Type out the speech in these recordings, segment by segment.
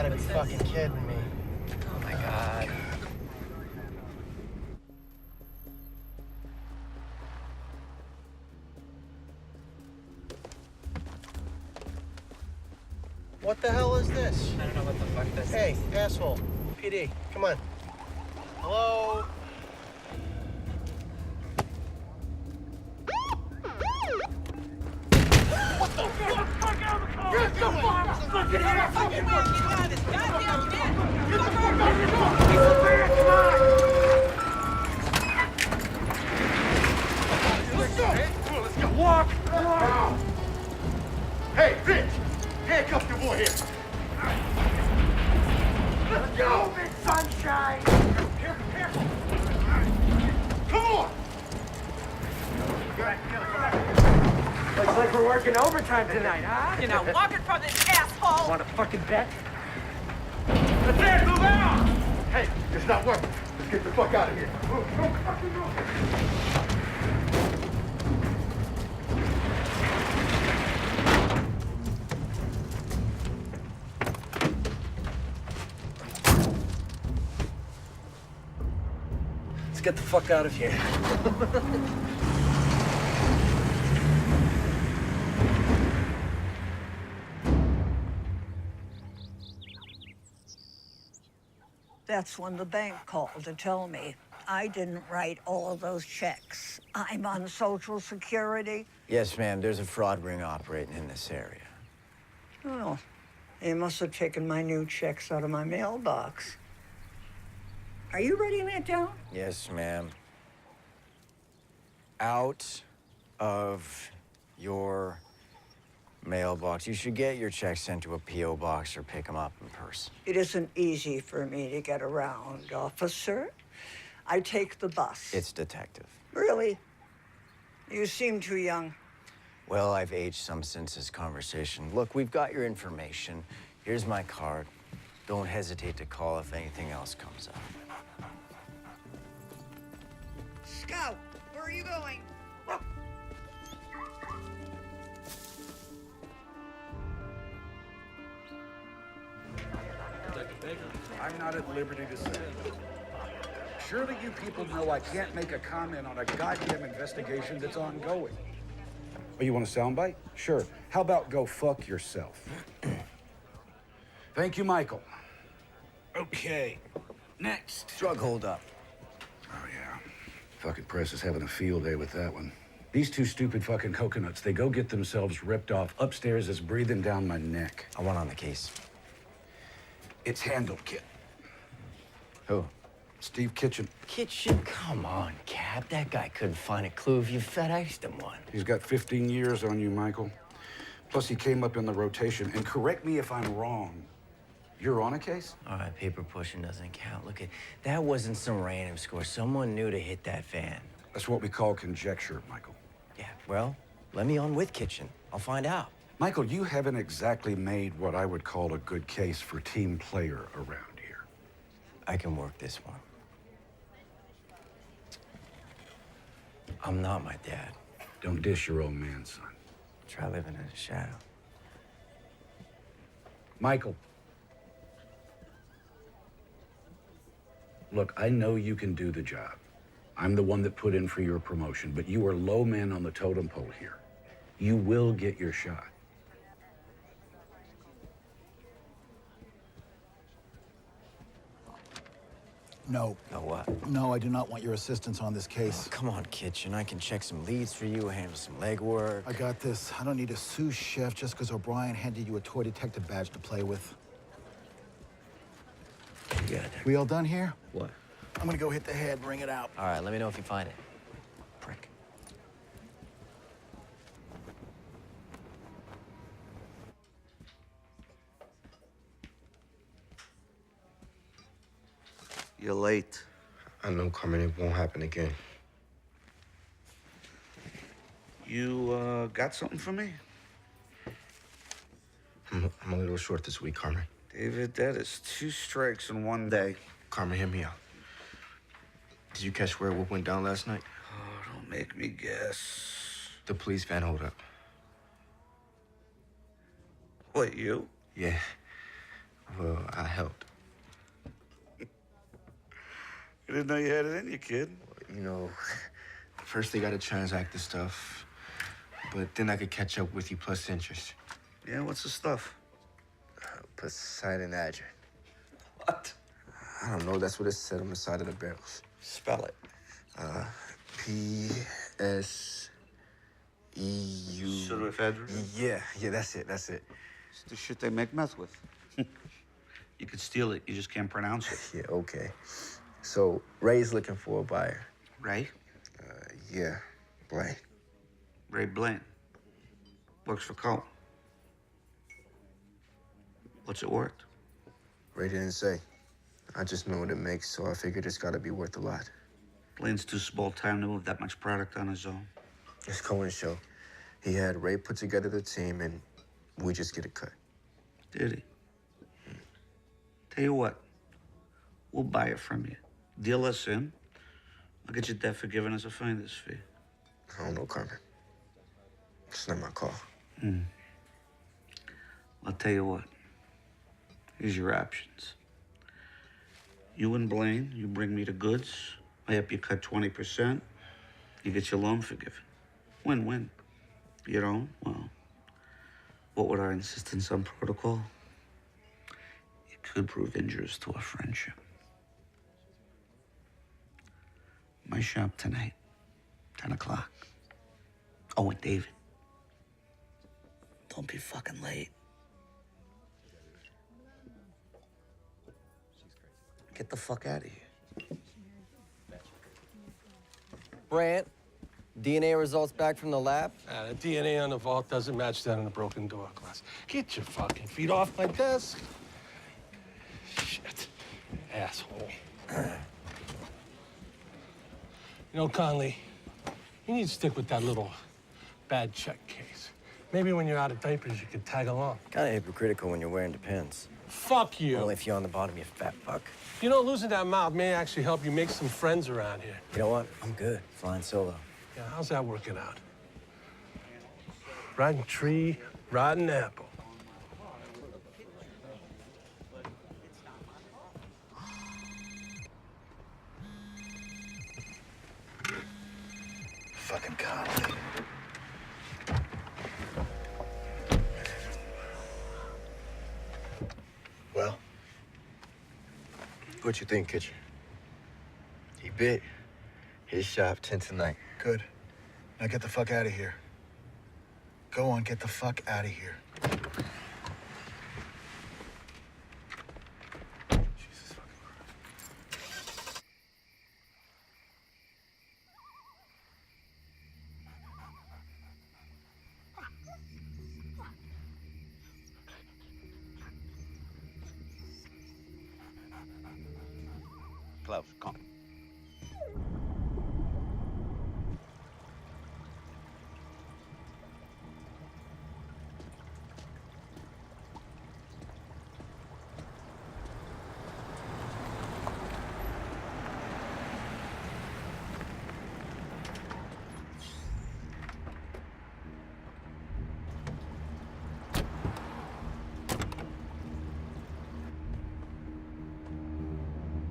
gotta be fucking kidding me. Oh my God. What the hell is this? I don't know what the fuck this Hey, is. asshole. PD, come on. Hello? What the fuck? Get the fuck out of the car! Get the fuck out of the car! Get the fuck out of this goddamn man! Get the fuck out of the car! Come on! Let's go! Let's go! Walk! Walk! Hey, Rich! Handcuff your boy here! Let's go! Big sunshine! Careful! Come on! Looks like we're working overtime tonight, huh? You're not walking from this asshole! Want a fucking bet? That's it! Move out! Hey, it's not working. Let's get the fuck out of here. Move, fucking move! Let's get the fuck out of here. That's when the bank called to tell me I didn't write all of those checks. I'm on Social Security. Yes, ma'am. There's a fraud ring operating in this area. Oh, they must have taken my new checks out of my mailbox. Are you writing that down? Yes, ma'am. Out of your mailbox. You should get your checks sent to a P.O. box or pick them up in person. It isn't easy for me to get around, officer. I take the bus. It's detective. Really? You seem too young. Well, I've aged some since this conversation. Look, we've got your information. Here's my card. Don't hesitate to call if anything else comes up. Scout, where are you going? I'm not at liberty to say. Surely you people know I can't make a comment on a goddamn investigation that's ongoing. Oh, you want a soundbite? Sure. How about go fuck yourself? Thank you, Michael. Okay. Next. Drug holdup. Oh, yeah. Fucking press is having a field day with that one. These two stupid fucking coconuts, they go get themselves ripped off. Upstairs is breathing down my neck. I want on the case. It's handled, kid. Who? Steve Kitchen. Kitchen? Come on, Cap. That guy couldn't find a clue if you FedExed him one. He's got 15 years on you, Michael. Plus, he came up in the rotation. And correct me if I'm wrong, you're on a case? All right, paper pushing doesn't count. Look, that wasn't some random score. Someone knew to hit that van. That's what we call conjecture, Michael. Yeah, well, let me on with Kitchen. I'll find out. Michael, you haven't exactly made what I would call a good case for team player around here. I can work this one. I'm not my dad. Don't dish your own man, son. Try living in the shadow. Michael. Look, I know you can do the job. I'm the one that put in for your promotion, but you are low man on the totem pole here. You will get your shot. No. No what? No, I do not want your assistance on this case. Oh, come on, Kitchen. I can check some leads for you, handle some legwork. I got this. I don't need a sous chef just because O'Brien handed you a toy detective badge to play with. You got it. We all done here? What? I'm gonna go hit the head, bring it out. All right, let me know if you find it. Prick. You're late. I know, Carmen, it won't happen again. You, got something for me? I'm a little short this week, Carmen. David, that is 2 strikes in one day. Carmen, hear me out. Did you catch where what went down last night? Oh, don't make me guess. The police van hold up. What, you? Yeah. Well, I helped. I didn't know you had it in you, kid. You know, first they gotta transact the stuff, but then I could catch up with you plus interest. Yeah, what's the stuff? Poseidon Adrian. What? I don't know, that's what it said on the side of the barrels. Spell it. P-S-E-U... Pseudoephedrine? Yeah, that's it. It's the shit they make meth with. You could steal it, you just can't pronounce it. Yeah, okay. So, Ray's looking for a buyer. Ray? Yeah, Blaine. Ray Blaine. Works for Cole. What's it worth? Ray didn't say. I just know what it makes, so I figured it's gotta be worth a lot. Blaine's too small time to move that much product on his own. It's Cohen's show. He had Ray put together the team, and we just get a cut. Did he? Tell you what, we'll buy it from you. Deal us in. I'll get your debt forgiven as a finder's fee. I don't know, Carmen. It's not my call. I'll tell you what. Here's your options. You and Blaine, you bring me the goods. I help you cut 20%. You get your loan forgiven. Win-win. You don't? Well, what with our insistence on protocol? It could prove injurious to our friendship. My shop tonight, 10 o'clock. Oh, and David, don't be fucking late. Get the fuck out of here. Brant, DNA results back from the lab? The DNA on the vault doesn't match that on the broken door glass. Get your fucking feet off my desk. Shit. Asshole. You know, Conley, you need to stick with that little bad check case. Maybe when you're out of diapers, you could tag along. Kind of hypocritical when you're wearing Depends. Fuck you. Only if you're on the bottom, you fat fuck. You know, losing that mouth may actually help you make some friends around here. You know what? I'm good. Flying solo. Yeah, how's that working out? Rotten tree, rotten apple. Fucking Conley. Well? What you think, Kitchen? He bit. His shop 10 tonight. Good. Now get the fuck out of here. Go on, get the fuck out of here. Jesus fucking Christ. Close, come.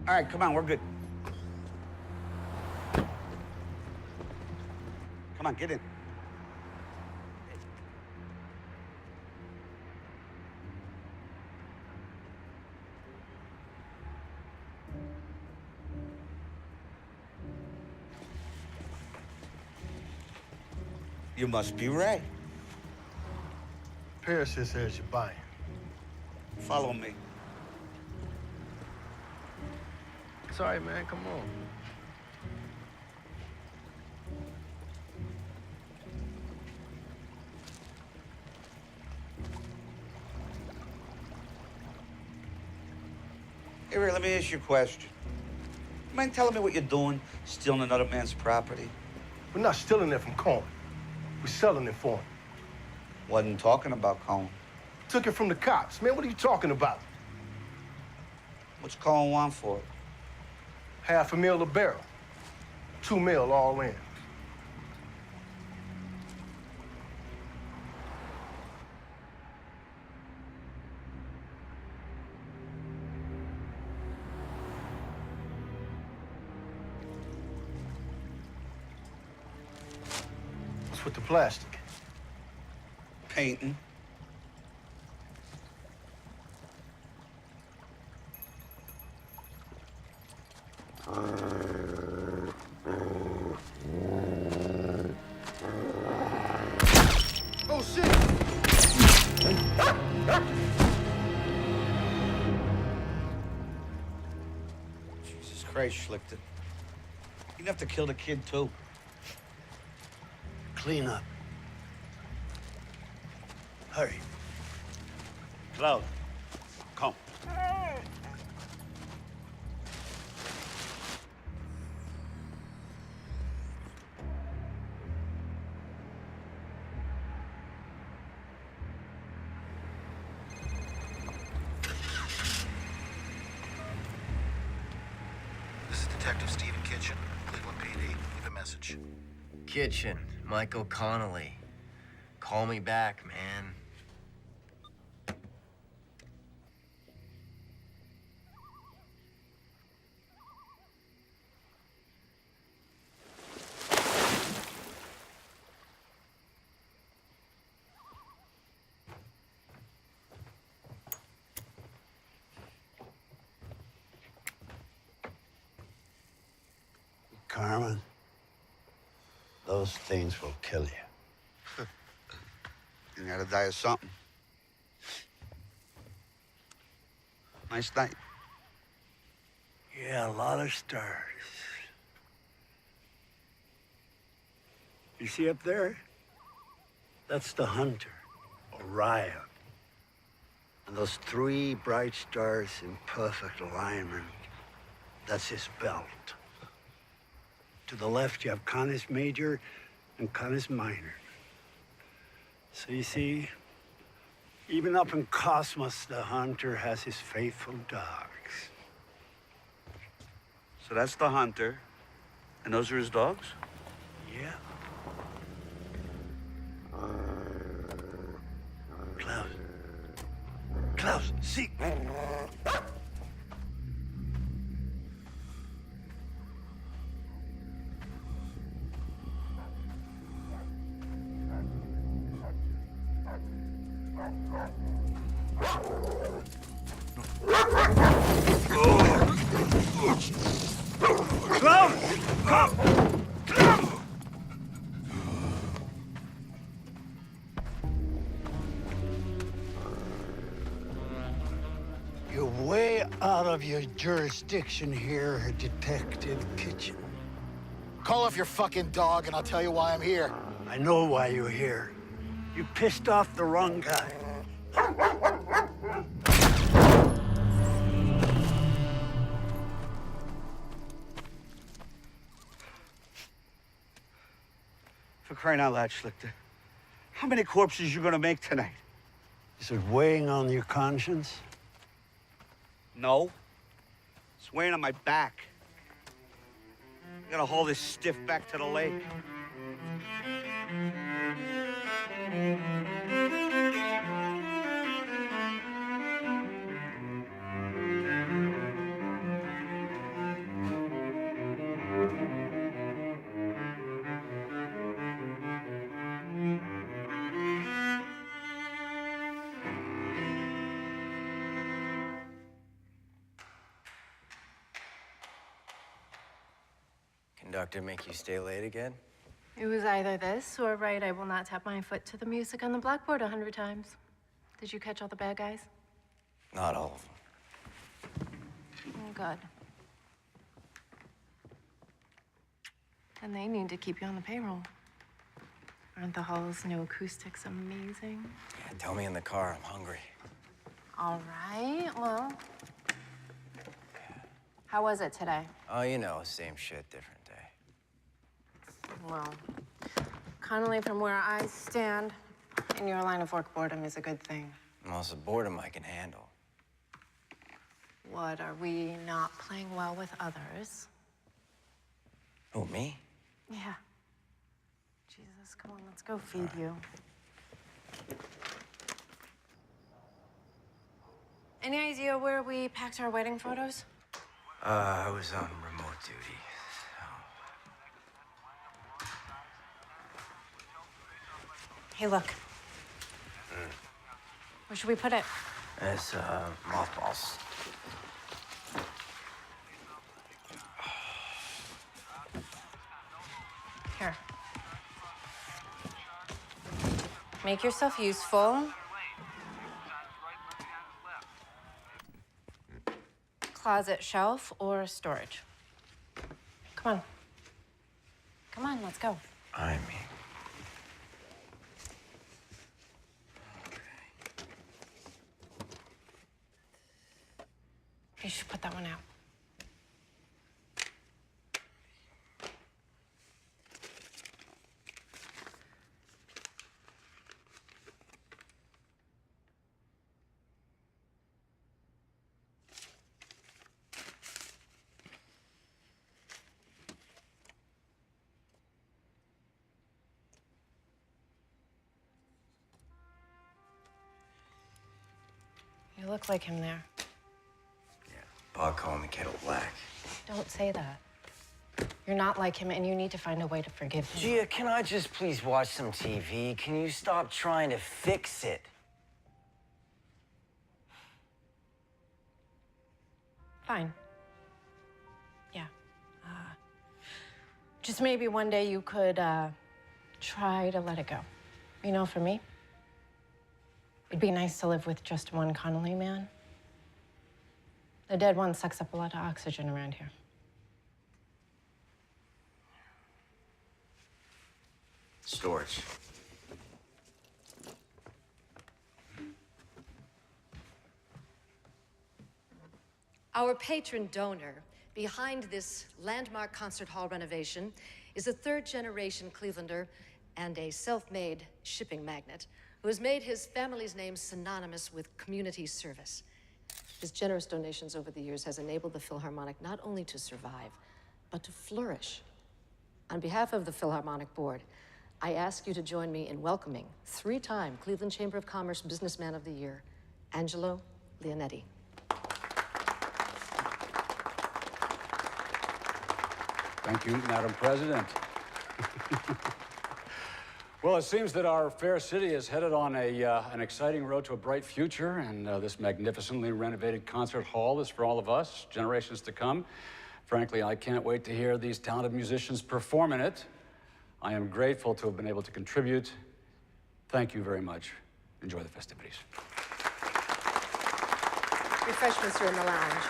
All right, come on, we're good. Come on, get in. You must be Ray. Paris says you're buying. Follow me. Sorry, man, come on. Hey, Ray, let me ask you a question. You mind telling me what you're doing, stealing another man's property? We're not stealing it from Cohen. We're selling it for him. Wasn't talking about Cohen. Took it from the cops. Man, what are you talking about? What's Cohen want for it? $500,000 a barrel. $2 million all in. with the plastic? Painting. Oh, shit! Jesus Christ, Schlichter. You'd have to kill the kid, too. Clean up. Hurry. Cloud, come. This is Detective Stephen Kitchen, Cleveland PD. Leave a message. Kitchen, Michael Connolly. Call me back, man. Carmen, those things will kill you. You gotta die of something. Nice night. Yeah, a lot of stars. You see up there? That's the hunter, Orion. And those three bright stars in perfect alignment, that's his belt. To the left, you have Canis Major and Canis Minor. So you see, even up in Cosmos, the hunter has his faithful dogs. So that's the hunter, and those are his dogs? Yeah. Klaus. Klaus, see. You're way out of your jurisdiction here, Detective Kitchen. Call off your fucking dog and I'll tell you why I'm here. I know why you're here. You pissed off the wrong guy. For crying out loud, Schlichter. How many corpses you gonna make tonight? Is it weighing on your conscience? No. It's weighing on my back. I gotta haul this stiff back to the lake. Conductor make you stay late again? It was either this or write, I will not tap my foot to the music on the blackboard 100 times. Did you catch all the bad guys? Not all of them. Oh, good. And they need to keep you on the payroll. Aren't the hall's new acoustics amazing? Yeah, tell me in the car, I'm hungry. All right, well. How was it today? Oh, you know, same shit, different day. Well, Connolly, from where I stand, in your line of work, boredom is a good thing. Well, it's a boredom I can handle. What, are we not playing well with others? Who, me? Yeah. Jesus, come on, let's go feed you. Any idea where we packed our wedding photos? I was on remote duty. Hey, look. Where should we put it? It's mothballs. Here. Make yourself useful. Closet, shelf, or storage. Come on. Come on, let's go. I mean. You should put that one out. You look like him there. Bob called me kettle black. Don't say that. You're not like him, and you need to find a way to forgive him. Gia, can I just please watch some TV? Can you stop trying to fix it? Fine. Yeah. Just maybe one day you could try to let it go. You know, for me, it'd be nice to live with just one Connolly man. The dead one sucks up a lot of oxygen around here. Storage. Our patron donor behind this landmark concert hall renovation is a third-generation Clevelander and a self-made shipping magnate who has made his family's name synonymous with community service. His generous donations over the years has enabled the Philharmonic not only to survive, but to flourish. On behalf of the Philharmonic Board, I ask you to join me in welcoming three-time Cleveland Chamber of Commerce Businessman of the Year, Angelo Leonetti. Thank you, Madam President. Well, it seems that our fair city is headed on an exciting road to a bright future, and this magnificently renovated concert hall is for all of us, generations to come. Frankly, I can't wait to hear these talented musicians perform in it. I am grateful to have been able to contribute. Thank you very much. Enjoy the festivities. Refreshments are in the lounge.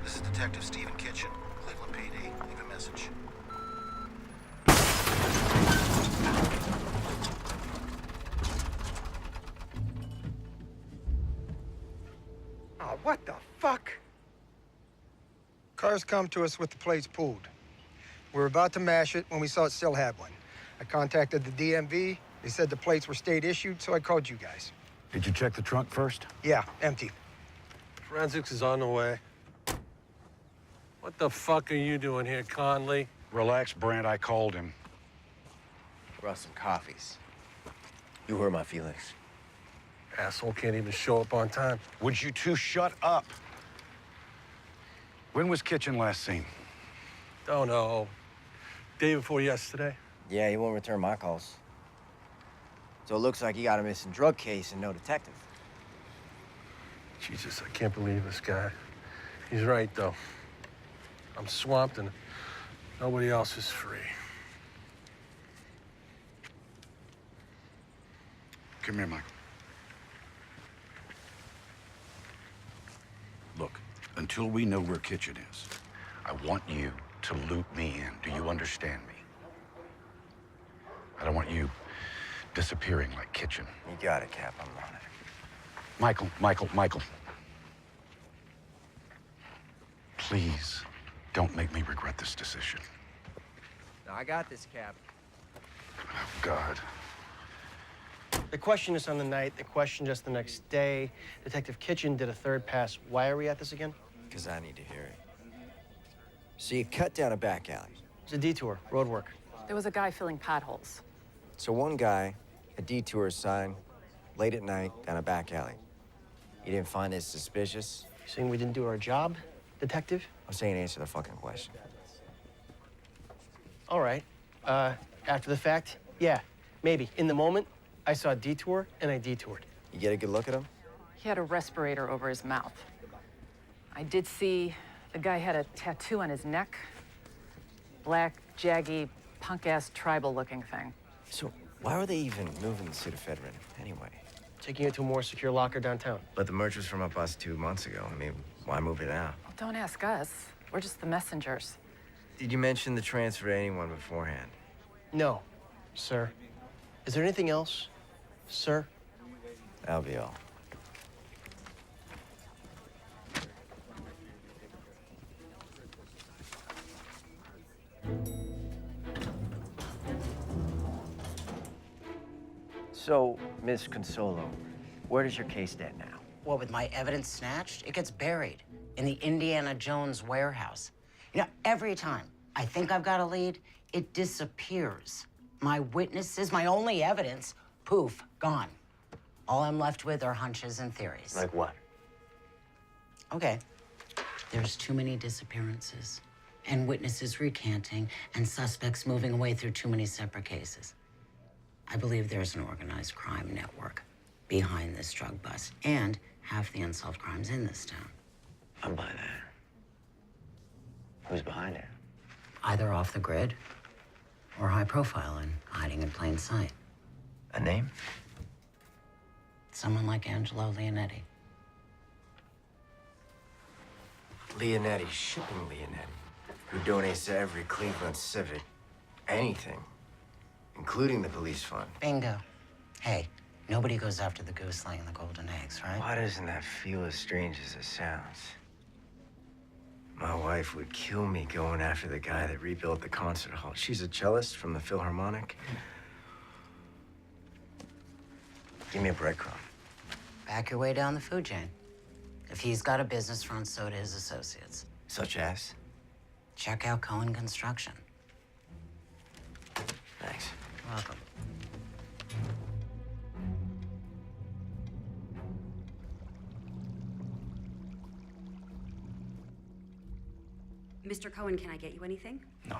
This is Detective Stephen Kitchen, Cleveland PD. Leave a message. Oh, what the fuck? Cars come to us with the plates pulled. We were about to mash it when we saw it still had one. I contacted the DMV. They said the plates were state issued, so I called you guys. Did you check the trunk first? Yeah, empty. Forensics is on the way. What the fuck are you doing here, Conley? Relax, Brent. I called him. Brought some coffees. You hurt my feelings. Asshole can't even show up on time. Would you two shut up? When was Kitchen last seen? Don't know. Day before yesterday. Yeah, he won't return my calls. So it looks like he got a missing drug case and no detective. Jesus, I can't believe this guy. He's right, though. I'm swamped and nobody else is free. Come here, Michael. Look, until we know where Kitchen is, I want you to loop me in. Do you understand me? I don't want you disappearing like Kitchen. You got it, Cap. I'm on it. Michael. Please, don't make me regret this decision. No, I got this, Cap. God. They questioned us on the night. They questioned us the next day. Detective Kitchen did a third pass. Why are we at this again? Because I need to hear it. So you cut down a back alley. It's a detour, road work. There was a guy filling potholes. So one guy, a detour sign, late at night down a back alley. You didn't find this suspicious? You saying we didn't do our job, detective? I'm saying answer the fucking question. All right. After the fact, yeah, maybe. In the moment, I saw a detour and I detoured. You get a good look at him? He had a respirator over his mouth. I did see the guy had a tattoo on his neck. Black, jaggy, punk-ass tribal-looking thing. So why were they even moving the pseudoephedrine anyway? Taking it to a more secure locker downtown. But the merch was from up us 2 months ago. I mean, why move it now? Well, don't ask us. We're just the messengers. Did you mention the transfer to anyone beforehand? No, sir. Is there anything else, sir? That'll be all. So, Miss Consolo, where does your case stand now? What, with my evidence snatched? It gets buried in the Indiana Jones warehouse. You know, every time I think I've got a lead, it disappears. My witnesses, my only evidence, poof, gone. All I'm left with are hunches and theories. Like what? Okay. There's too many disappearances, and witnesses recanting, and suspects moving away through too many separate cases. I believe there's an organized crime network behind this drug bust, and half the unsolved crimes in this town. I'm by that. Who's behind it? Either off the grid or high profile and hiding in plain sight. A name? Someone like Angelo Leonetti. Leonetti, shipping Leonetti, who donates to every Cleveland Civic anything, including the police fund. Bingo. Hey, nobody goes after the goose laying the golden eggs, right? Why doesn't that feel as strange as it sounds? My wife would kill me going after the guy that rebuilt the concert hall. She's a cellist from the Philharmonic. Give me a breadcrumb. Back your way down the food chain. If he's got a business front, so do his associates. Such as? Check out Cohen Construction. Thanks. You're welcome. Mr. Cohen, can I get you anything? No.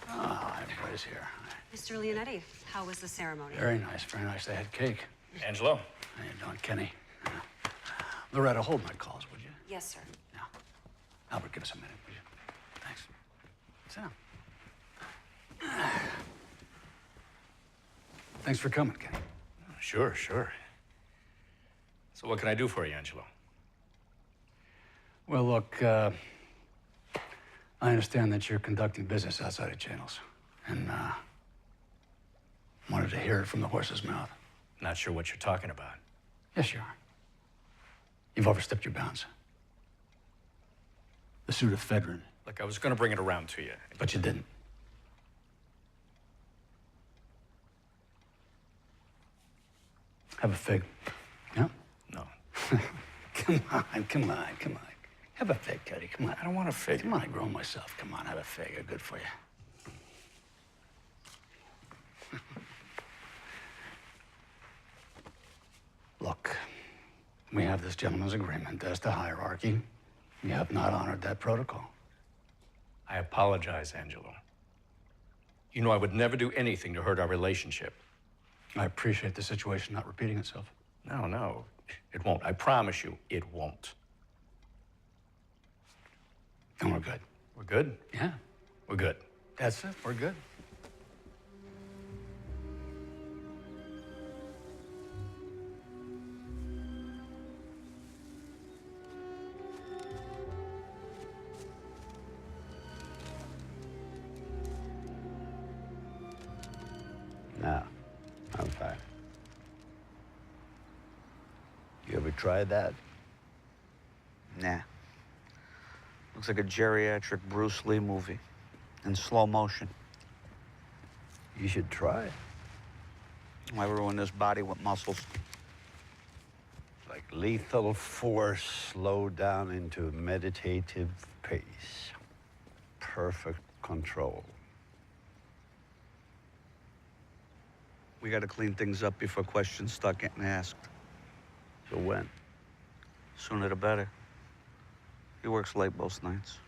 Ah, everybody's here. Mr. Leonetti, how was the ceremony? Very nice, very nice. They had cake. Angelo. How you doing, Kenny? Loretta, hold my calls, would you? Yes, sir. Albert, give us a minute, would you? Thanks. Sit down. Thanks for coming, Kenny. Sure, sure. So what can I do for you, Angelo? Well, look, I understand that you're conducting business outside of channels, and wanted to hear it from the horse's mouth. Not sure what you're talking about. Yes, you are. You've overstepped your bounds. The pseudoephedrine. Look, I was going to bring it around to you. But you didn't. Have a fig. Yeah? No. Come on. Have a fig, Teddy. Come on. I don't want a fig. Come on, I grow myself. Come on, have a fig. They're good for you. Look, we have this gentleman's agreement as to hierarchy. You have not honored that protocol. I apologize, Angelo. You know I would never do anything to hurt our relationship. I appreciate the situation not repeating itself. No, it won't. I promise you, it won't. And we're good. We're good? Yeah. We're good. That's it. We're good. No, I'm fine. You ever tried that? Nah. Looks like a geriatric Bruce Lee movie. in slow motion. You should try it. Why ruin this body with muscles? Like lethal force slowed down into meditative pace. Perfect control. We gotta clean things up before questions start getting asked. So when? Sooner the better. He works late most nights.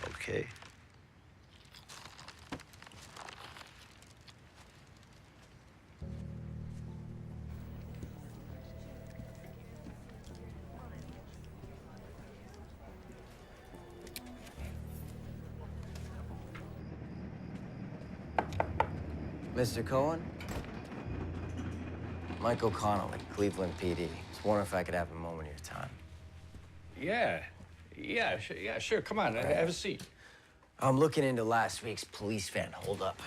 Okay. Mr. Cohen? Michael Connolly, Cleveland PD. Just wondering if I could have a moment of your time. Yeah, sure. Come on, have a seat. I'm looking into last week's police van holdup.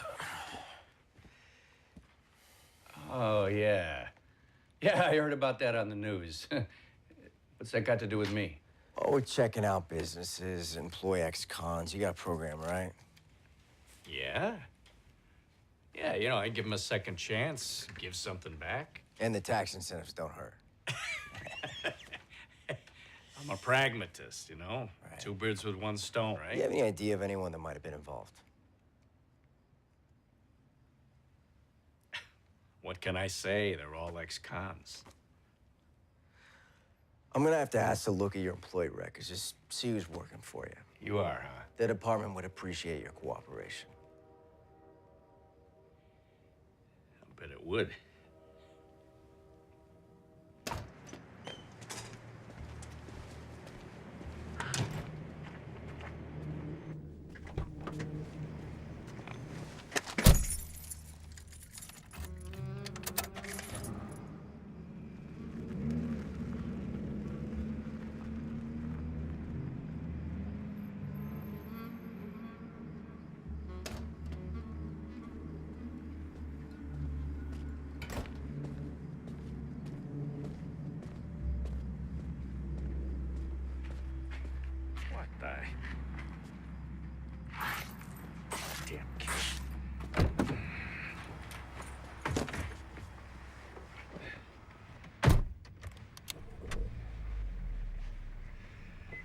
Oh, yeah. Yeah, I heard about that on the news. What's that got to do with me? Oh, we're checking out businesses, employ ex-cons. You got a program, right? Yeah? Yeah, you know, I give them a second chance, give something back. And the tax incentives don't hurt. I'm a pragmatist, you know? Right. 2 birds with 1 stone, right? Do you have any idea of anyone that might have been involved? What can I say? They're all ex-cons. I'm gonna have to ask to look at your employee records, just see who's working for you. You are, huh? The department would appreciate your cooperation. I bet it would. Damn kid.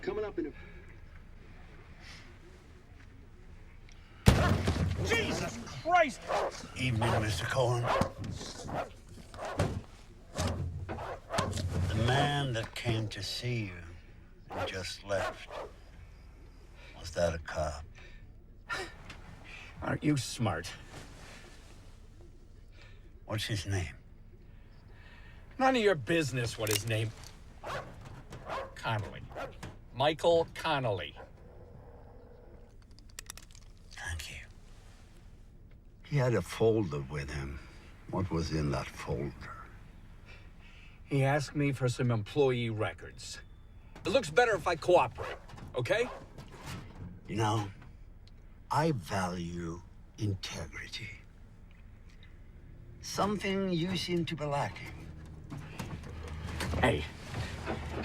Coming up in a... Jesus Christ! Evening, Mr. Cohen. The man that came to see you and just left, was that a cop? Aren't you smart? What's his name? None of your business what his name... Connolly. Michael Connolly. Thank you. He had a folder with him. What was in that folder? He asked me for some employee records. It looks better if I cooperate, okay? You know, I value integrity. Something you seem to be lacking. Hey,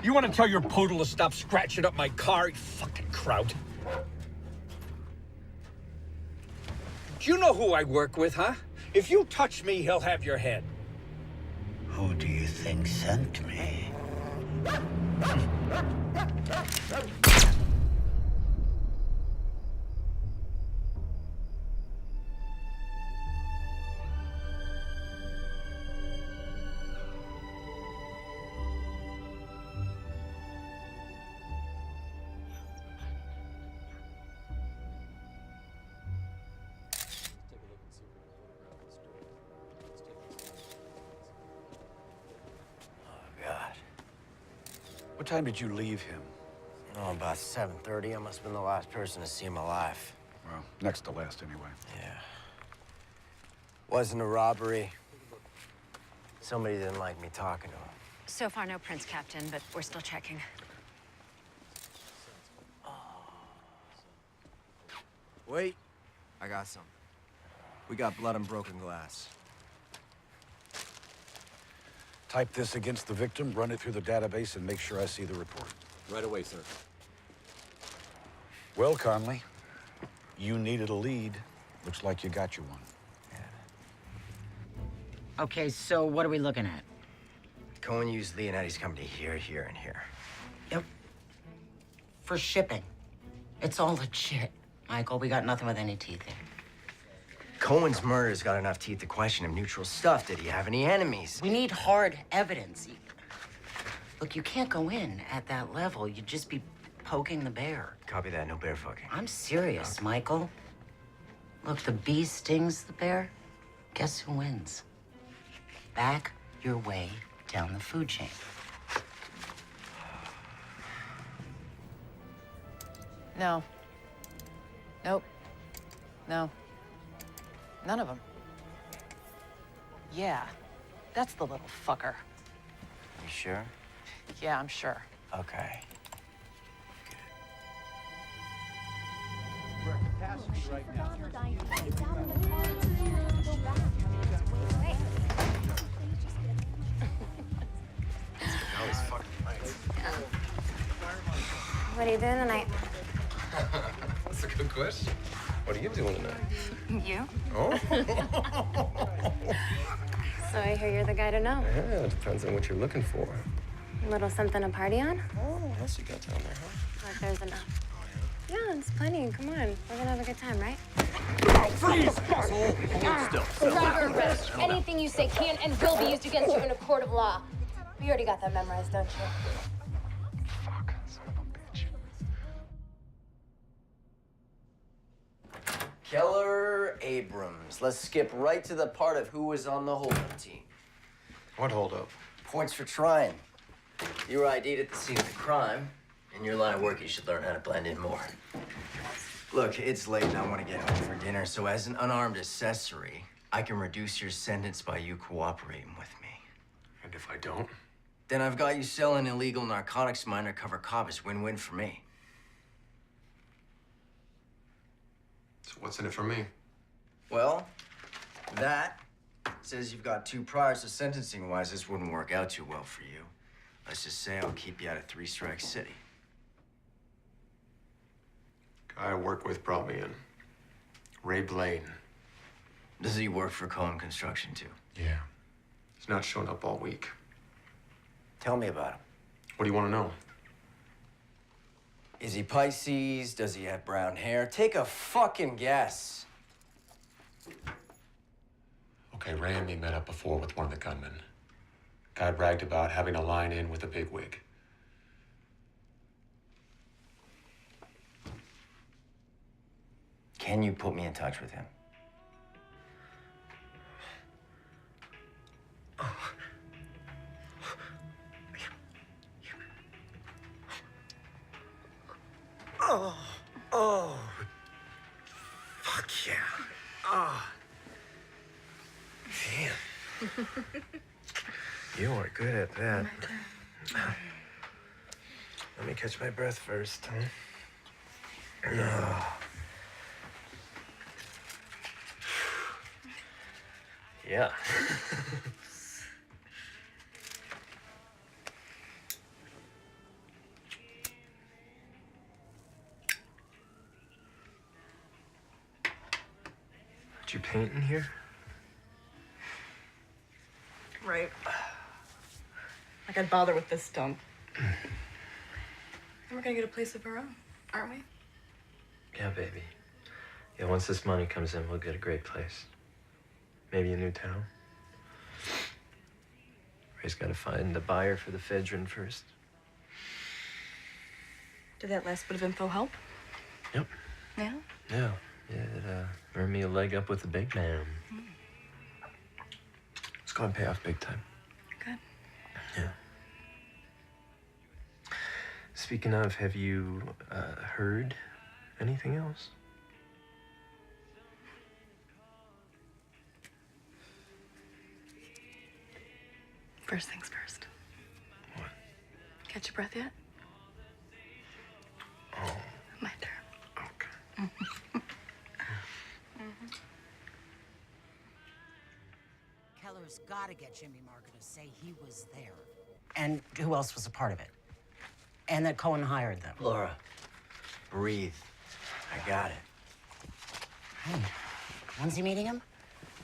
you want to tell your poodle to stop scratching up my car, you fucking kraut? Do you know who I work with, huh? If you touch me, he'll have your head. Who do you think sent me? What time did you leave him? Oh, about 7:30. I must have been the last person to see him alive. Well, next to last, anyway. Yeah. Wasn't a robbery. Somebody didn't like me talking to him. So far, no prints, Captain, but we're still checking. Wait. I got some. We got blood and broken glass. Type this against the victim, run it through the database, and make sure I see the report. Right away, sir. Well, Conley, you needed a lead. Looks like you got you one. Okay, so what are we looking at? Cohen used Leonetti's company here, here, and here. Yep. For shipping. It's all legit. Michael, we got nothing with any teeth here. Cohen's murder's got enough teeth to question him. Neutral stuff. Did he have any enemies? We need hard evidence. Look, you can't go in at that level. You'd just be poking the bear. Copy that. No bear fucking. I'm serious, Michael. Look, the bee stings the bear. Guess who wins? Back your way down the food chain. No. Nope. No. None of them. Yeah, that's the little fucker. You sure? Yeah, I'm sure. Okay. We're at capacity right now. Always fucking nice. What are you doing tonight? That's a good question. What are you doing tonight? You? Oh. So I hear you're the guy to know. Yeah, it depends on what you're looking for. A little something to party on? Oh, what else you got down there, huh? Like there's enough. Yeah, it's plenty. Come on. We're gonna have a good time, right? Freeze! Asshole! Hold still. Driver arrest. Anything you say can and will be used against you in a court of law. You already got that memorized, don't you? Fuck, son of a bitch. Keller Abrams. Let's skip right to the part of who was on the holdup team. What holdup? Points for trying. You were ID'd at the scene of the crime. In your line of work, you should learn how to blend in more. Look, it's late and I want to get home for dinner, so as an unarmed accessory, I can reduce your sentence by you cooperating with me. And if I don't? Then I've got you selling illegal narcotics to my undercover cop. It's win-win for me. So what's in it for me? Well, that says you've got 2 priors, so sentencing-wise, this wouldn't work out too well for you. Let's just say I'll keep you out of 3 Strike City. Guy I work with brought me in. Ray Blaine. Does he work for Cohen Construction, too? Yeah. He's not shown up all week. Tell me about him. What do you want to know? Is he Pisces? Does he have brown hair? Take a fucking guess. Okay, Ray and me met up before with one of the gunmen. Guy bragged about having a line in with a bigwig. Can you put me in touch with him? Oh. Fuck yeah. Oh. Damn. You are good at that. Let me catch my breath first, huh? Yeah. Did you paint in here? Right. Like I'd bother with this dump. And we're gonna get a place of our own, aren't we? Yeah, baby. Yeah, once this money comes in, we'll get a great place. Maybe a new town. Ray's got to find the buyer for the Fedrin first. Did that last bit of info help? Yep. Yeah? Yeah. Yeah, it earned me a leg up with the big man. It's going to pay off big time. Good. Yeah. Speaking of, have you heard anything else? First things first. What? Catch your breath yet? Oh. My turn. Okay. Keller's got to get Jimmy Marker to say he was there. And who else was a part of it? And that Cohen hired them. Laura, breathe. I got it. Hey, when's he meeting him?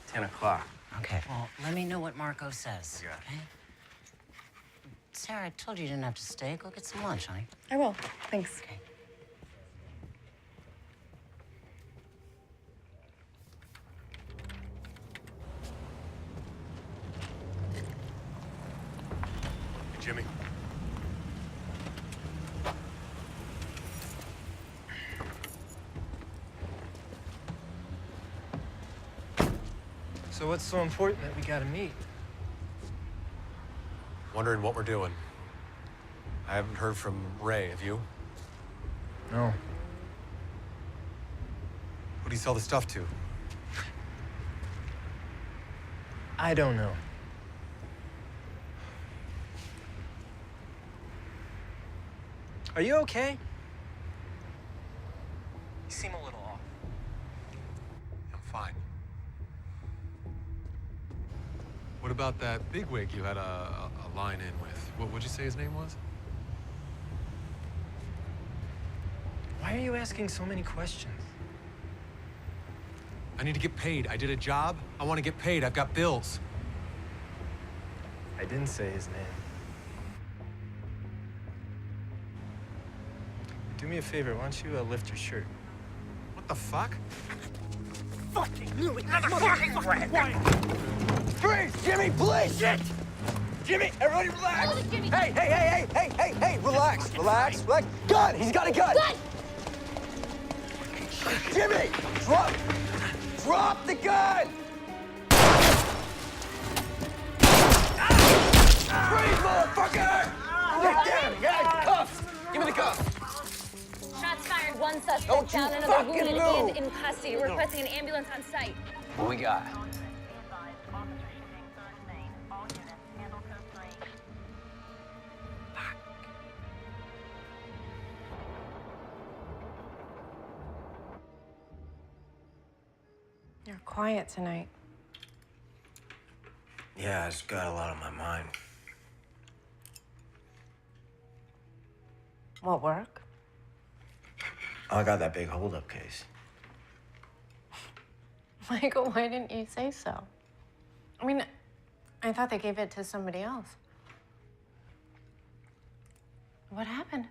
10 o'clock. Okay, well, let me know what Marco says, okay? Sarah, I told you you didn't have to stay. Go get some lunch, honey. I will. Thanks. Okay. Jimmy. So what's so important that we gotta meet? Wondering what we're doing. I haven't heard from Ray, have you? No. Who do you sell the stuff to? I don't know. Are you okay? You seem a little off. I'm fine. What about that bigwig you had a line in with? What'd you say his name was? Why are you asking so many questions? I need to get paid. I did a job. I want to get paid. I've got bills. I didn't say his name. Do me a favor, why don't you lift your shirt? What the fuck? Fucking knew it, motherfucking rat! Freeze! Jimmy, please! Shit! Jimmy, everybody relax! Hold it, Jimmy. Hey, relax, relax. Gun! He's got a gun! Gun! Jimmy, drop the gun! Freeze, motherfucker! Get down, guys! Cuffs! Give me the cuffs! Shots fired. One suspect Don't you down, another fucking wounded move. and in custody. We're requesting an ambulance on site. What we got? You're quiet tonight. Yeah, I just got a lot on my mind. What, work? I got that big holdup case. Michael, why didn't you say so? I mean, I thought they gave it to somebody else. What happened?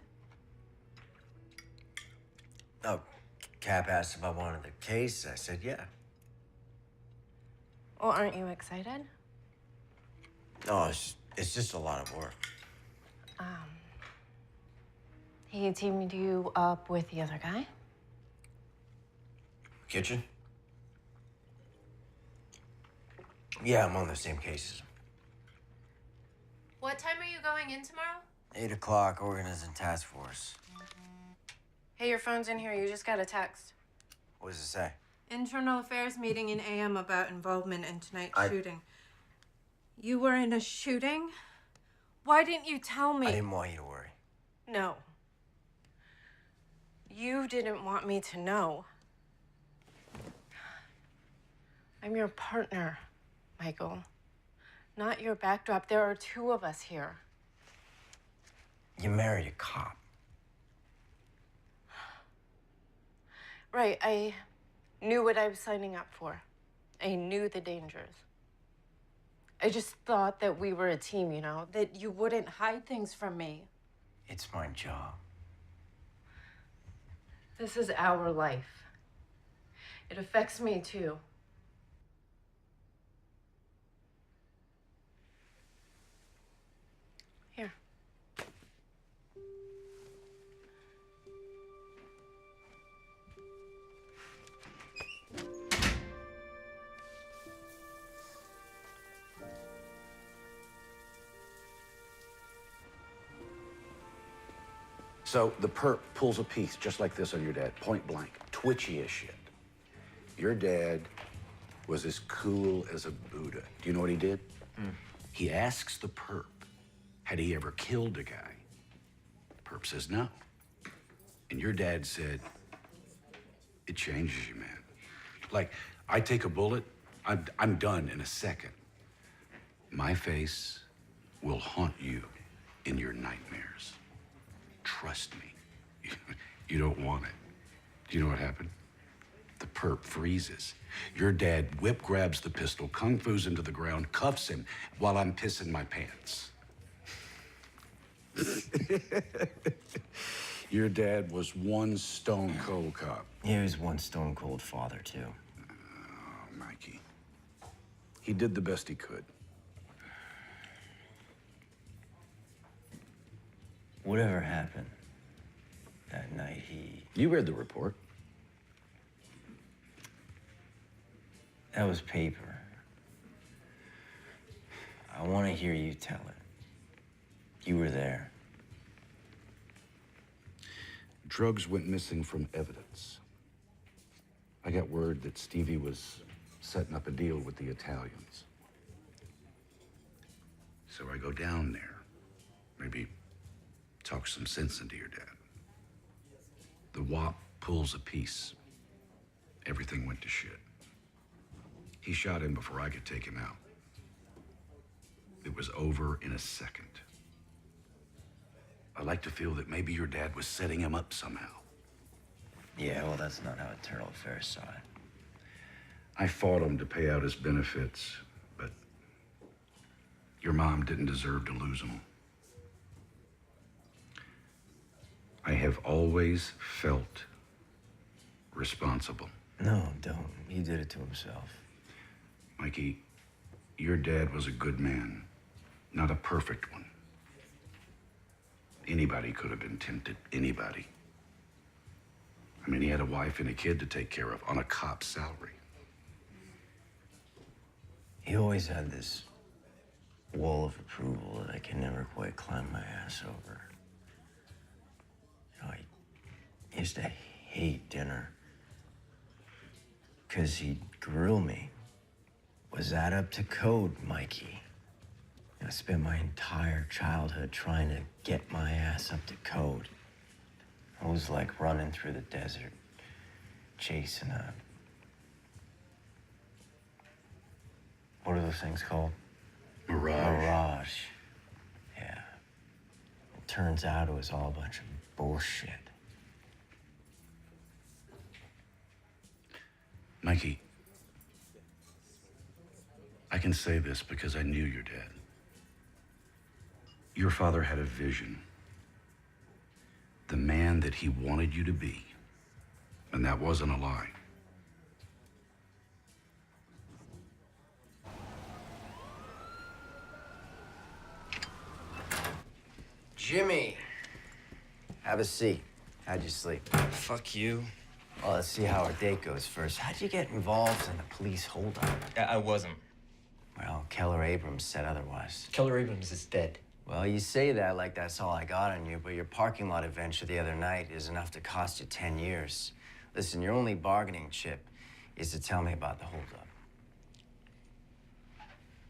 Oh, Cap asked if I wanted the case. I said yeah. Well, aren't you excited? No, it's just a lot of work. He teamed you up with the other guy? Kitchen? Yeah, I'm on the same cases. What time are you going in tomorrow? 8 o'clock, organizing task force. Hey, your phone's in here. You just got a text. What does it say? Internal affairs meeting in AM about involvement in tonight's I- shooting. You were in a shooting? Why didn't you tell me? I didn't want you to worry. No. You didn't want me to know. I'm your partner, Michael. Not your backdrop. There are two of us here. You married a cop. Right, I knew what I was signing up for. I knew the dangers. I just thought that we were a team, you know, that you wouldn't hide things from me. It's my job. This is our life. It affects me too. Here. So the perp pulls a piece just like this on your dad, point blank, twitchy as shit. Your dad was as cool as a Buddha. Do you know what he did? He asks the perp, had he ever killed a guy? The perp says no. And your dad said, it changes you, man. Like, I take a bullet, I'm done in a second. My face will haunt you in your nightmares. Trust me. You don't want it. Do you know what happened? The perp freezes. Your dad whip grabs the pistol, kung fu's into the ground, cuffs him while I'm pissing my pants. Your dad was one stone cold cop. He was one stone cold father, too. Oh, Mikey. He did the best he could. Whatever happened that night, You read the report. That was paper. I want to hear you tell it. You were there. Drugs went missing from evidence. I got word that Stevie was setting up a deal with the Italians. So I go down there. Maybe talk some sense into your dad. The WAP pulls a piece. Everything went to shit. He shot him before I could take him out. It was over in a second. I like to feel that maybe your dad was setting him up somehow. Yeah, well, that's not how Eternal Affairs saw it. I fought him to pay out his benefits, but your mom didn't deserve to lose him. I have always felt responsible. No, don't. He did it to himself. Mikey, your dad was a good man, not a perfect one. Anybody could have been tempted, anybody. I mean, he had a wife and a kid to take care of on a cop's salary. He always had this wall of approval that I can never quite climb my ass over. You know, I used to hate dinner because he'd grill me. Was that up to code, Mikey? I spent my entire childhood trying to get my ass up to code. I was like running through the desert, chasing a... What are those things called? Mirage. Mirage. Yeah. It turns out it was all a bunch of bullshit. Mikey, I can say this because I knew your dad. Your father had a vision. The man that he wanted you to be. And that wasn't a lie. Jimmy! Have a seat. How'd you sleep? Fuck you. Well, let's see how our date goes first. How'd you get involved in the police holdup? I wasn't. Well, Keller Abrams said otherwise. Keller Abrams is dead. Well, you say that like that's all I got on you, but your parking lot adventure the other night is enough to cost you 10 years. Listen, your only bargaining chip is to tell me about the holdup.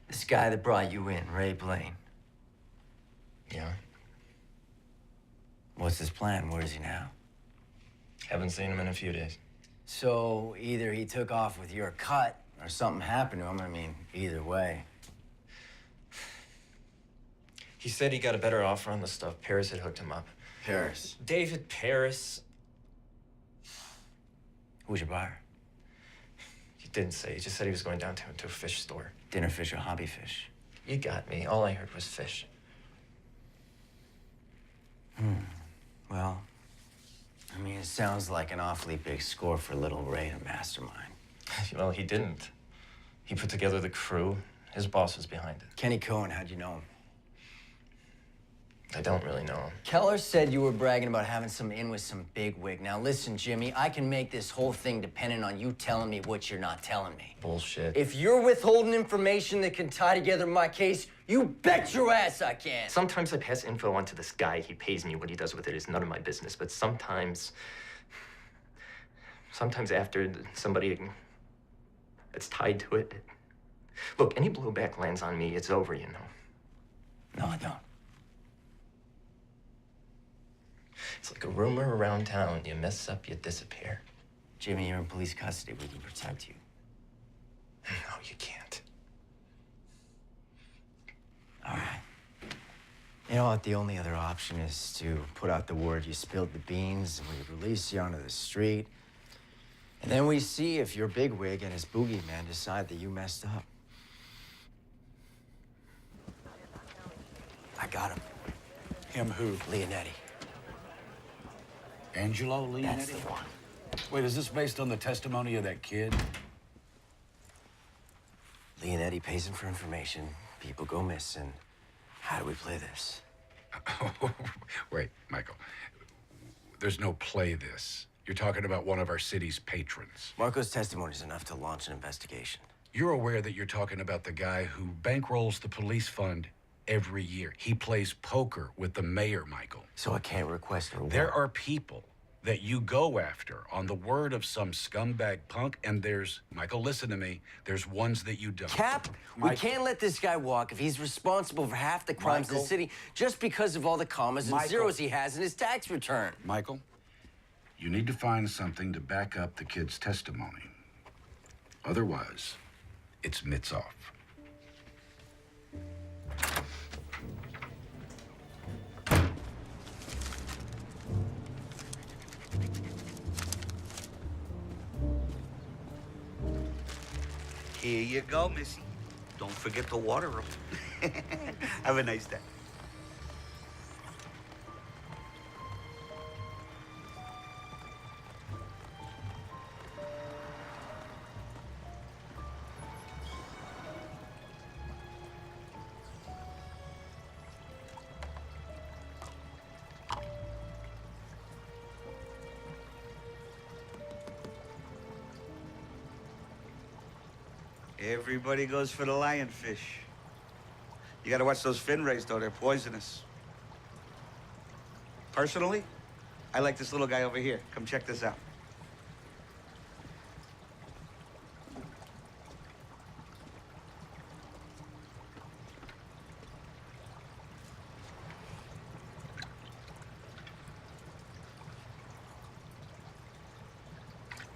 This guy that brought you in, Ray Blaine. Yeah? What's his plan? Where is he now? Haven't seen him in a few days. So either he took off with your cut or something happened to him. I mean, either way. He said he got a better offer on the stuff. Paris had hooked him up. Paris? David Paris. Who's your buyer? He didn't say. He just said he was going downtown to a fish store. Dinner fish or hobby fish? You got me. All I heard was fish. Well, I mean, it sounds like an awfully big score for little Ray to mastermind. Well, he didn't. He put together the crew. His boss was behind it. Kenny Cohen, how'd you know him? I don't really know him. Keller said you were bragging about having some in with some bigwig. Now listen, Jimmy, I can make this whole thing dependent on you telling me what you're not telling me. Bullshit. If you're withholding information that can tie together my case, you bet your ass I can. Sometimes I pass info on to this guy. He pays me. What he does with it is none of my business. But sometimes after somebody that's tied to it. Look, any blowback lands on me, it's over, you know. No, I don't. It's like a rumor around town. You mess up, you disappear. Jimmy, you're in police custody. We can protect you. No, you can't. All right. You know what? The only other option is to put out the word you spilled the beans and we release you onto the street. And then we see if your bigwig and his boogeyman decide that you messed up. I got him. Him who? Leonetti. Angelo Leonetti? That's the one. Wait, is this based on the testimony of that kid? Leonetti pays him for information. People go missing. How do we play this? Wait, Michael. There's no play this. You're talking about one of our city's patrons. Marco's testimony is enough to launch an investigation. You're aware that you're talking about the guy who bankrolls the police fund every year. He plays poker with the mayor, Michael. So I can't request a reward. There are people that you go after on the word of some scumbag punk, and there's, Michael, listen to me, there's ones that you don't. Cap, we can't let this guy walk if he's responsible for half the crimes in the city just because of all the commas and zeros he has in his tax return. Michael, you need to find something to back up the kid's testimony. Otherwise, it's mitts off. Here you go, Missy. Don't forget to water them. Have a nice day. Everybody goes for the lionfish. You gotta watch those fin rays, though. They're poisonous. Personally, I like this little guy over here. Come check this out.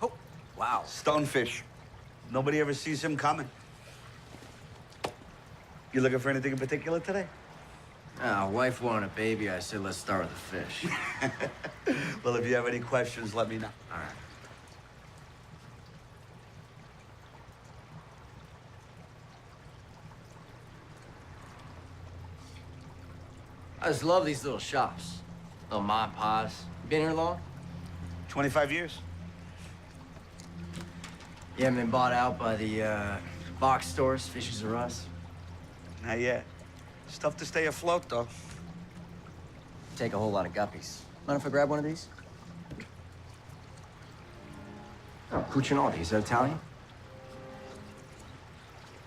Oh, wow. Stonefish. Nobody ever sees him coming. You looking for anything in particular today? Wife wanted a baby. I said, let's start with the fish. Well, if you have any questions, let me know. All right. I just love these little shops. Little mom and pops. You been here long? 25 years. You haven't been bought out by the box stores, Fishes R Us? Not yet. It's tough to stay afloat, though. Take a whole lot of guppies. Mind if I grab one of these? Oh, Cucinotti. Is that Italian?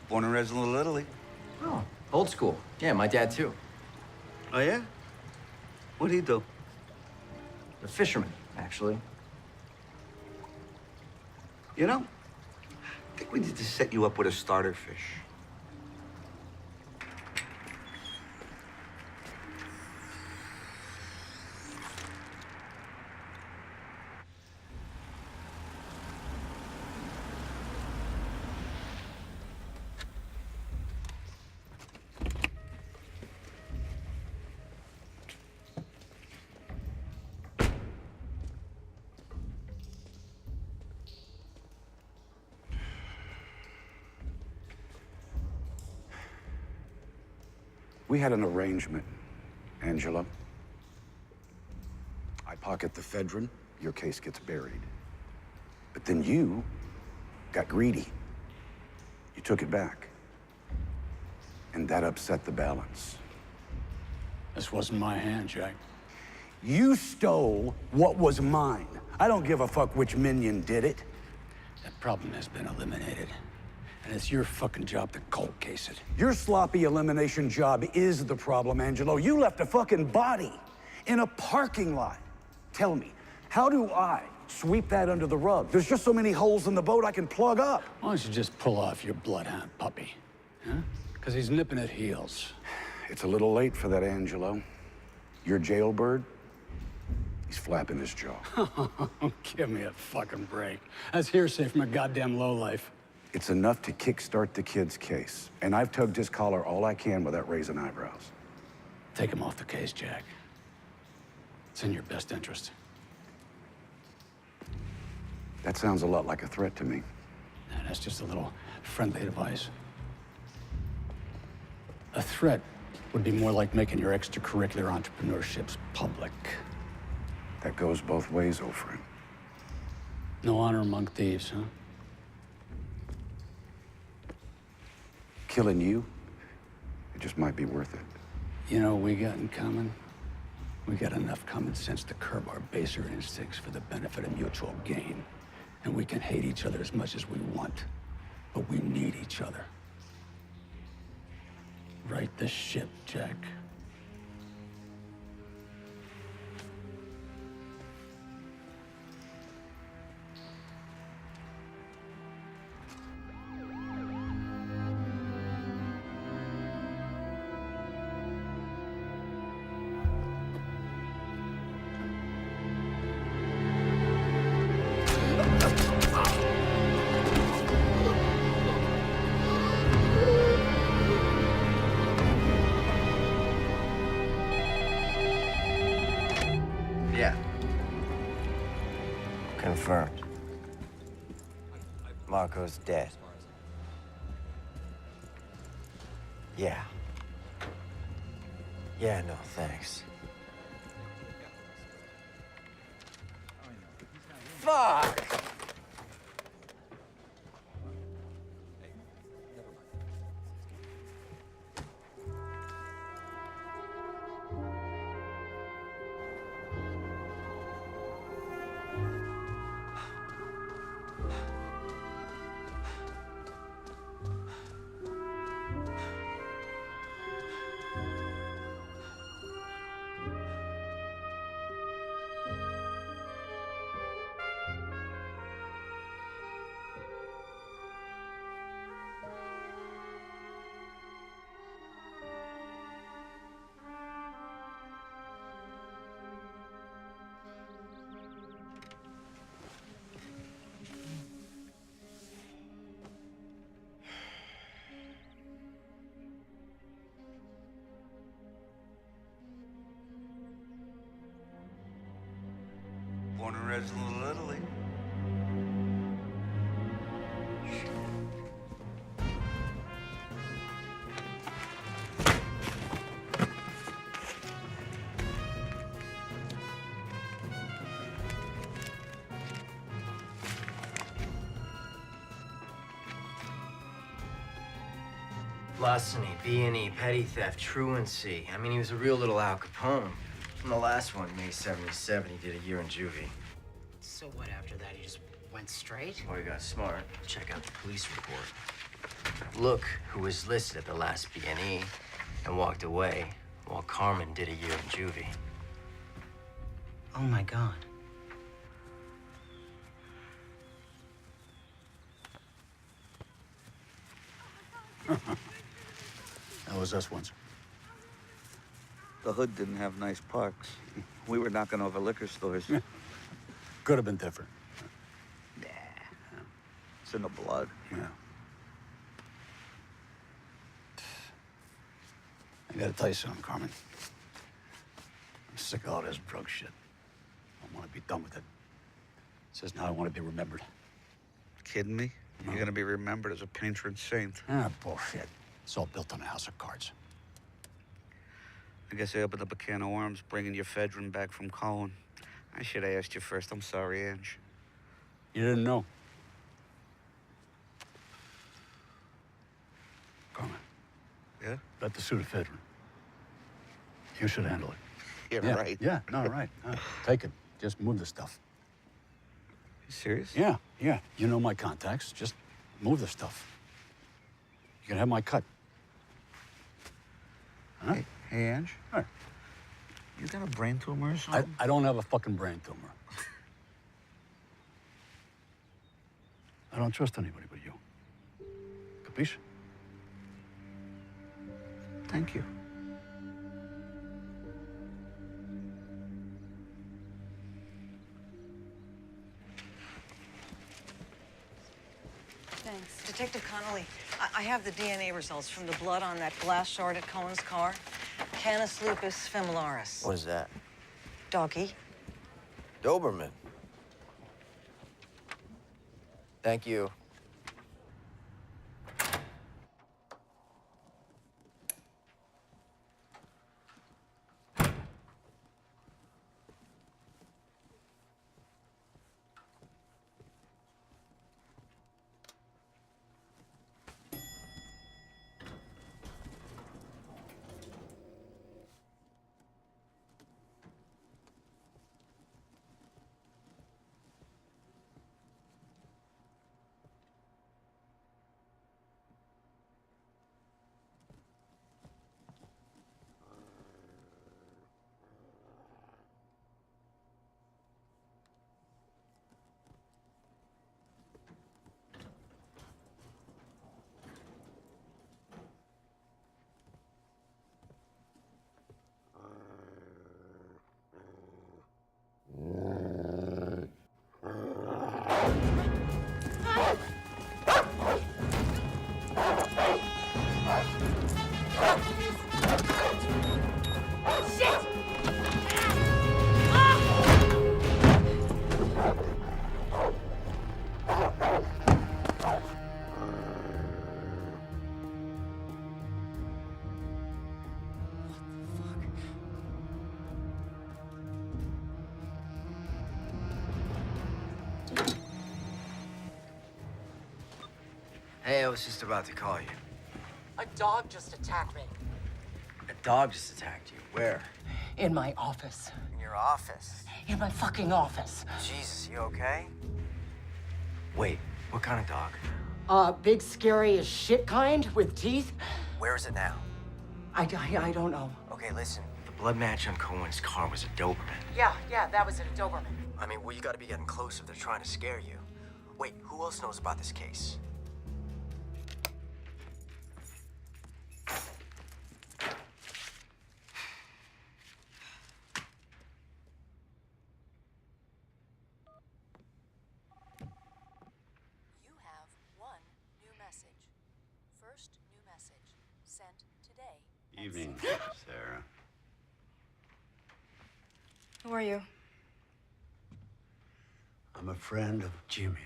Born and raised in Little Italy. Oh, old school. Yeah, my dad, too. Oh, yeah? What'd he do? A fisherman, actually. You know, I think we need to set you up with a starter fish. We had an arrangement, Angelo. I pocket the ephedrine, your case gets buried. But then you got greedy. You took it back. And that upset the balance. This wasn't my hand, Jack. You stole what was mine. I don't give a fuck which minion did it. That problem has been eliminated. And it's your fucking job to cold case it. Your sloppy elimination job is the problem, Angelo. You left a fucking body in a parking lot. Tell me, how do I sweep that under the rug? There's just so many holes in the boat I can plug up. Why don't you just pull off your bloodhound puppy? Huh? Because he's nipping at heels. It's a little late for that, Angelo. Your jailbird, he's flapping his jaw. Give me a fucking break. That's hearsay from a goddamn lowlife. It's enough to kickstart the kid's case. And I've tugged his collar all I can without raising eyebrows. Take him off the case, Jack. It's in your best interest. That sounds a lot like a threat to me. Nah, that's just a little friendly advice. A threat would be more like making your extracurricular entrepreneurships public. That goes both ways, old friend. No honor among thieves, huh? Killing you, it just might be worth it. You know what we got in common? We got enough common sense to curb our baser instincts for the benefit of mutual gain. And we can hate each other as much as we want, but we need each other. Right the ship, Jack. Yeah. Confirmed. Marco's dead. Yeah. Yeah, no, thanks. Fuck! Born and raised in Little Italy. Larceny, B&E, petty theft, truancy. I mean, he was a real little Al Capone. And the last one, May 77, he did a year in juvie. So what, after that, he just went straight? Boy, he got smart. Check out the police report. Look who was listed at the last B&E and walked away while Carmen did a year in juvie. Oh, my God. That was us once. The hood didn't have nice parks. We were knocking over liquor stores. Could have been different. It's in the blood. Yeah. I gotta tell you something, Carmen. I'm sick of all this drug shit. I want to be done with it. Says now I want to be remembered. Kidding me? You're gonna be remembered as a patron saint. Ah, bullshit. It's all built on a house of cards. I guess I opened up a can of worms bringing your ephedrine back from Colin. I should have asked you first. I'm sorry, Ange. You didn't know. Carmen. Yeah? Got the Sudafedrin. You should handle it. Yeah, right. Yeah, no, right. Take it. Just move the stuff. You serious? Yeah. You know my contacts. Just move the stuff. You can have my cut. Huh? Hey, Ange. Hey. You got a brain tumor or something? I don't have a fucking brain tumor. I don't trust anybody but you. Capiche? Thank you. Thanks. Detective Connolly, I have the DNA results from the blood on that glass shard at Cohen's car. Canis lupus familiaris. What is that? Doggy. Doberman. Thank you. Hey, I was just about to call you. A dog just attacked me. A dog just attacked you. Where? In my office. In your office? In my fucking office. Jesus, you okay? Wait, what kind of dog? Big, scary as shit kind with teeth. Where is it now? I don't know. Okay, listen. The blood match on Cohen's car was a Doberman. Yeah, that was it, a Doberman. I mean, well, you gotta be getting close if they're trying to scare you. Wait, who else knows about this case? You have one new message. First new message sent today. Evening, Sarah. Who are you? I'm a friend of Jimmy's.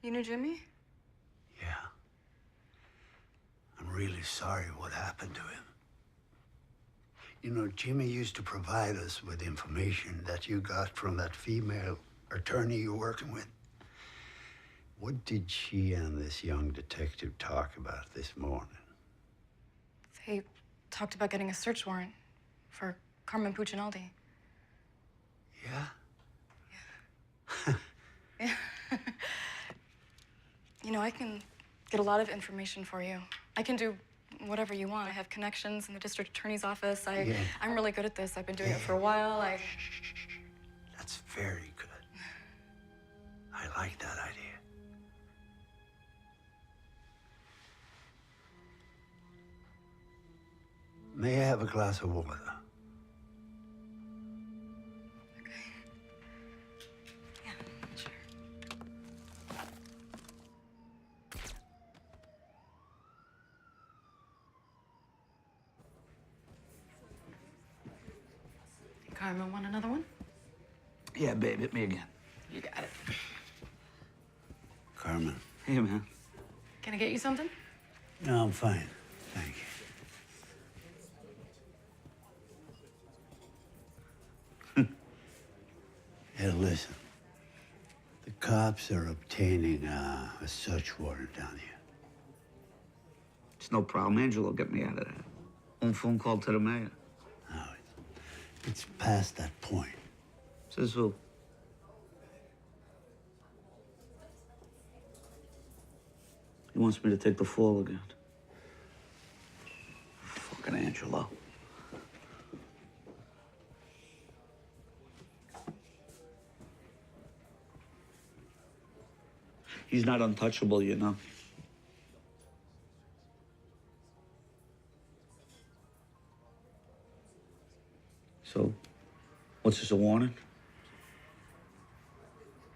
You knew Jimmy? Yeah. I'm really sorry what happened to him. You know, Jimmy used to provide us with information that you got from that female attorney you're working with. What did she and this young detective talk about this morning? They talked about getting a search warrant for Carmen Puccinaldi. Yeah? Yeah. You know, I can get a lot of information for you. I can do whatever you want. I have connections in the district attorney's office. I'm really good at this. I've been doing it for a while. That's very good. I like that idea. May I have a glass of water? Carmen, want another one? Yeah, babe, hit me again. You got it. Carmen. Hey, man. Can I get you something? No, I'm fine. Thank you. Hey, listen. The cops are obtaining a search warrant down here. It's no problem. Angelo will get me out of that. One phone call to the mayor. No, it's past that point. Says who? He wants me to take the fall again. Fucking Angelo. He's not untouchable, you know. So, what's this, a warning?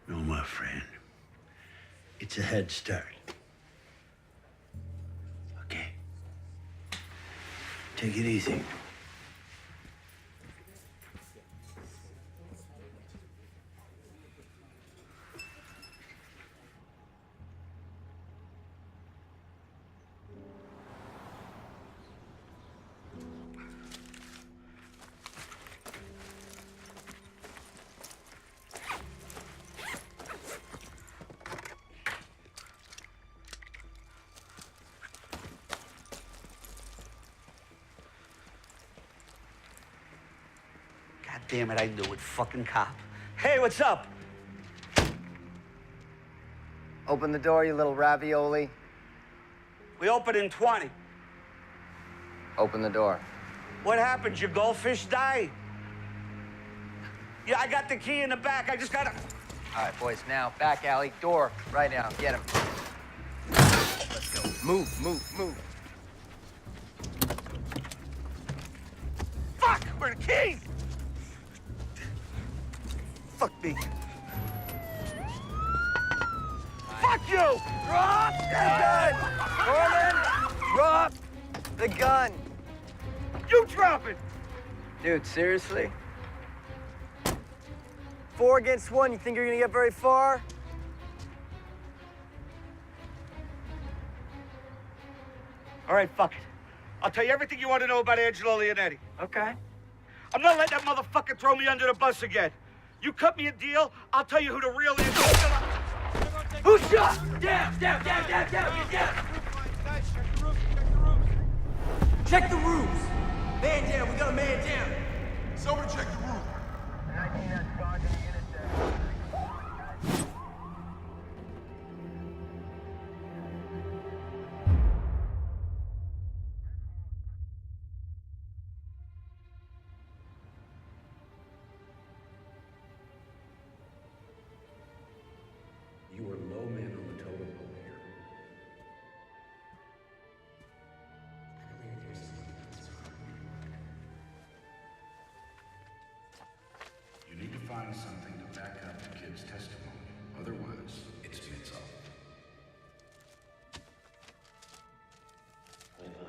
No, my friend. It's a head start. Okay. Take it easy. Damn it, I knew it. Fucking cop. Hey, what's up? Open the door, you little ravioli. We open in 20. Open the door. What happened? Your goldfish die? Yeah, I got the key in the back. I just gotta... All right, boys, now, back alley, door, right now, get him. Let's go. Move, move, move. Fuck! Where are the keys? Fuck me. Fuck you! Drop the gun! Norman, drop the gun. You drop it! Dude, seriously? 4 against 1, you think you're gonna get very far? All right, fuck it. I'll tell you everything you want to know about Angelo Leonetti. Okay. I'm not letting that motherfucker throw me under the bus again. You cut me a deal, I'll tell you who the real Angelo... Who shot? Down, down, down, down, down, get down. Check the roofs. Man down, we got a man down. Someone check the roof. You are low man on the totem pole here. You need to find something to back up the kid's testimony. Otherwise, it's mitts off. Hold on.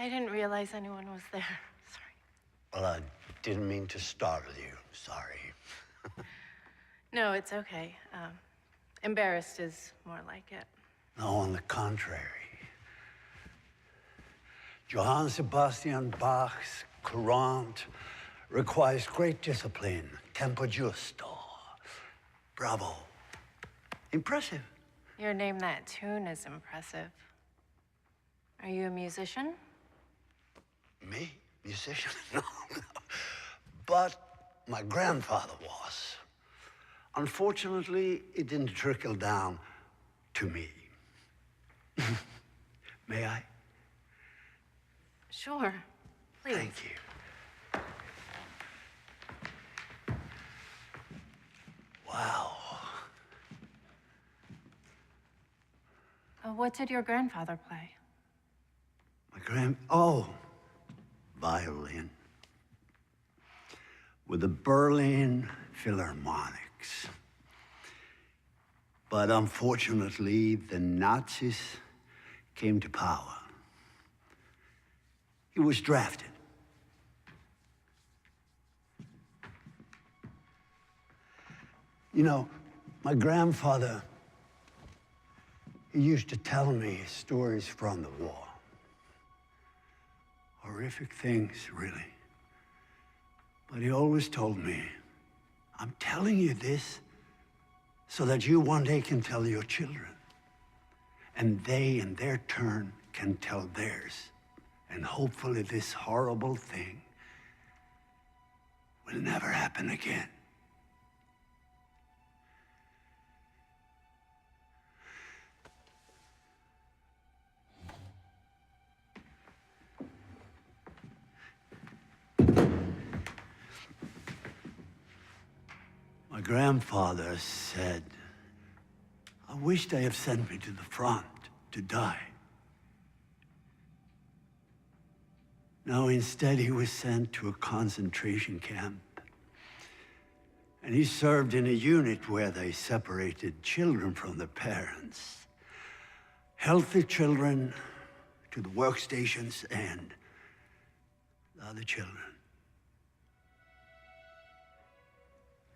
I didn't realize anyone was there. Sorry. Well, I didn't mean to startle you. Sorry. No, it's okay. Embarrassed is more like it. No, on the contrary. Johann Sebastian Bach's Courant requires great discipline, tempo giusto. Bravo. Impressive. Your name that tune is impressive. Are you a musician? Me? Musician? No, no. But my grandfather was. Unfortunately, it didn't trickle down to me. May I? Sure. Please. Thank you. Wow. What did your grandfather play? Oh, violin. With the Berlin Philharmonics. But unfortunately, the Nazis came to power. He was drafted. You know, my grandfather, he used to tell me stories from the war. Horrific things, really. But he always told me, I'm telling you this so that you one day can tell your children. And they, in their turn, can tell theirs. And hopefully this horrible thing will never happen again. My grandfather said, I wish they had sent me to the front to die. No, instead he was sent to a concentration camp. And he served in a unit where they separated children from their parents. Healthy children to the workstations and the other children.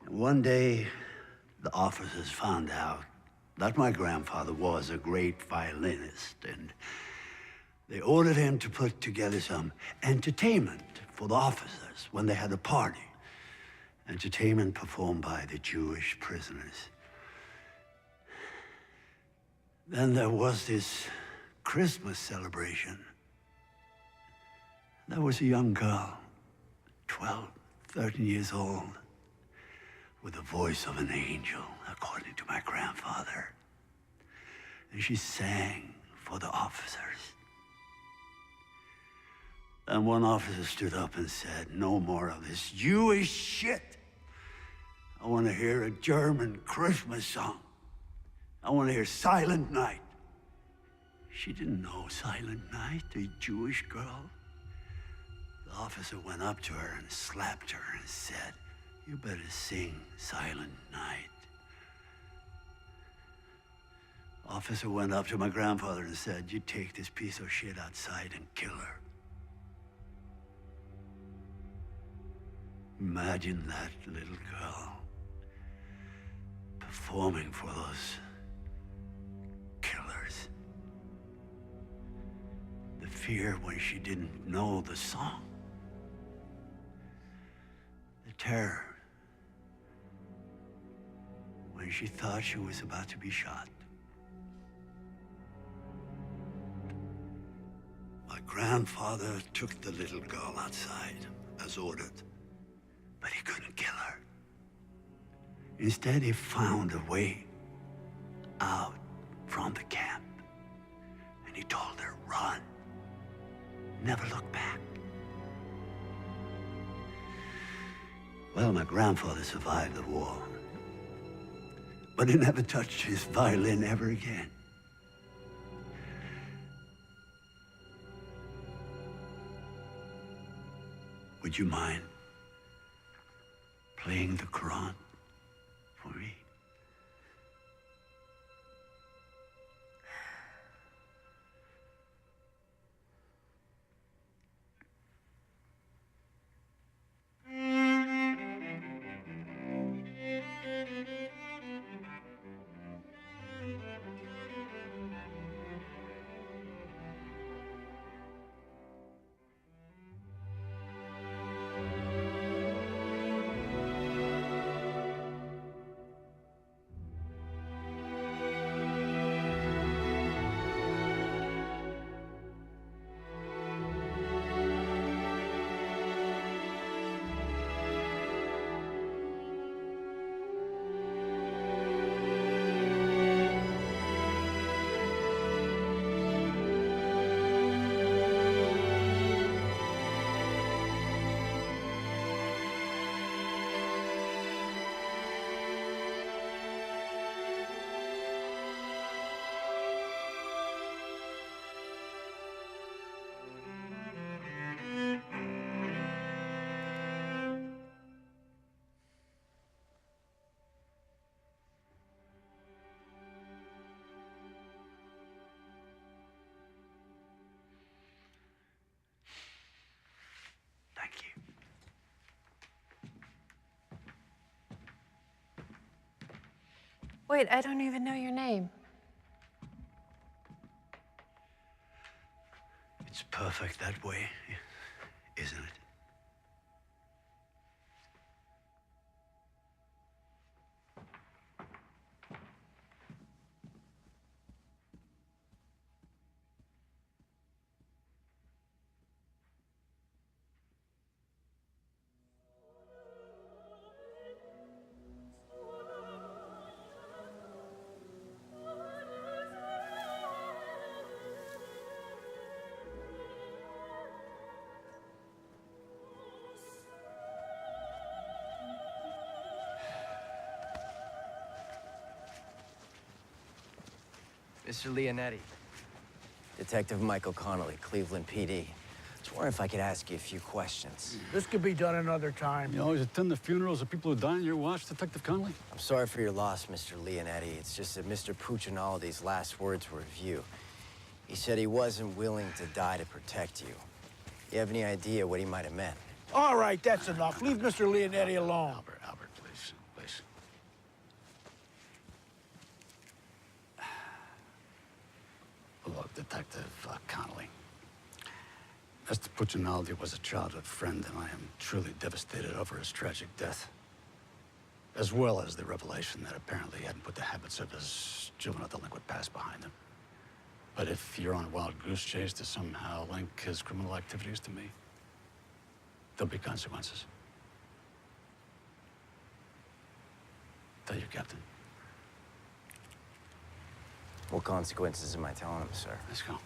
And one day, the officers found out that my grandfather was a great violinist, and they ordered him to put together some entertainment for the officers when they had a party. Entertainment performed by the Jewish prisoners. Then there was this Christmas celebration. There was a young girl, 12, 13 years old, with the voice of an angel, according to my grandfather. And she sang for the officers. And one officer stood up and said, "No more of this Jewish shit. I want to hear a German Christmas song. I want to hear Silent Night." She didn't know Silent Night, a Jewish girl. The officer went up to her and slapped her and said, "You better sing Silent Night." Officer went up to my grandfather and said, "You take this piece of shit outside and kill her." Imagine that little girl performing for those killers. The fear when she didn't know the song. The terror when she thought she was about to be shot. My grandfather took the little girl outside as ordered. But he couldn't kill her. Instead, he found a way out from the camp. And he told her, "Run. Never look back." Well, my grandfather survived the war. But he never touched his violin ever again. Would you mind playing the Quran for me? Wait, I don't even know your name. It's perfect that way, isn't it? Mr. Leonetti. Detective Michael Connolly, Cleveland PD. Just wonder if I could ask you a few questions. This could be done another time. You always attend the funerals of people who die on your watch, Detective Connolly? I'm sorry for your loss, Mr. Leonetti. It's just that Mr. Puccinaldi's last words were of you. He said he wasn't willing to die to protect you. You have any idea what he might have meant? All right, that's enough. Leave Mr. Leonetti alone. Albert, please, please. Look, Detective Connolly. Mr. Puccinaldi was a childhood friend, and I am truly devastated over his tragic death. As well as the revelation that apparently he hadn't put the habits of his juvenile delinquent past behind him. But if you're on a wild goose chase to somehow link his criminal activities to me, there'll be consequences. Tell your captain. What consequences am I telling him, sir? Let's go.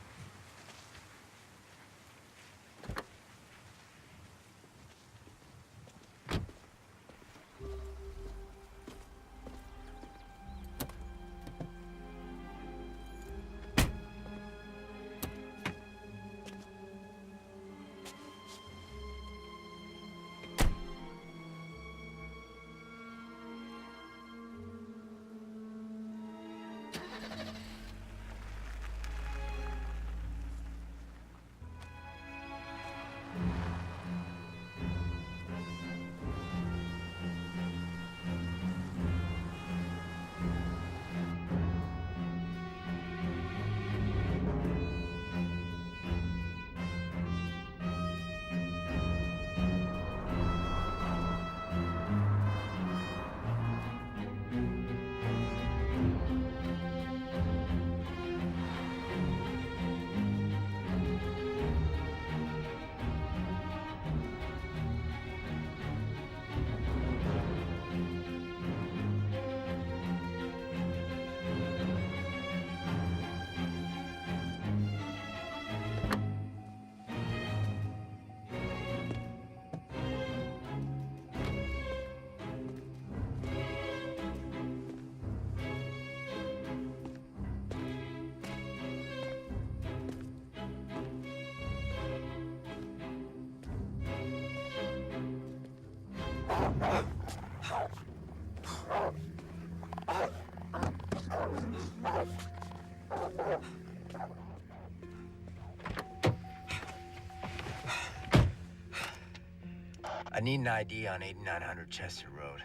I need an ID on 8900 Chester Road.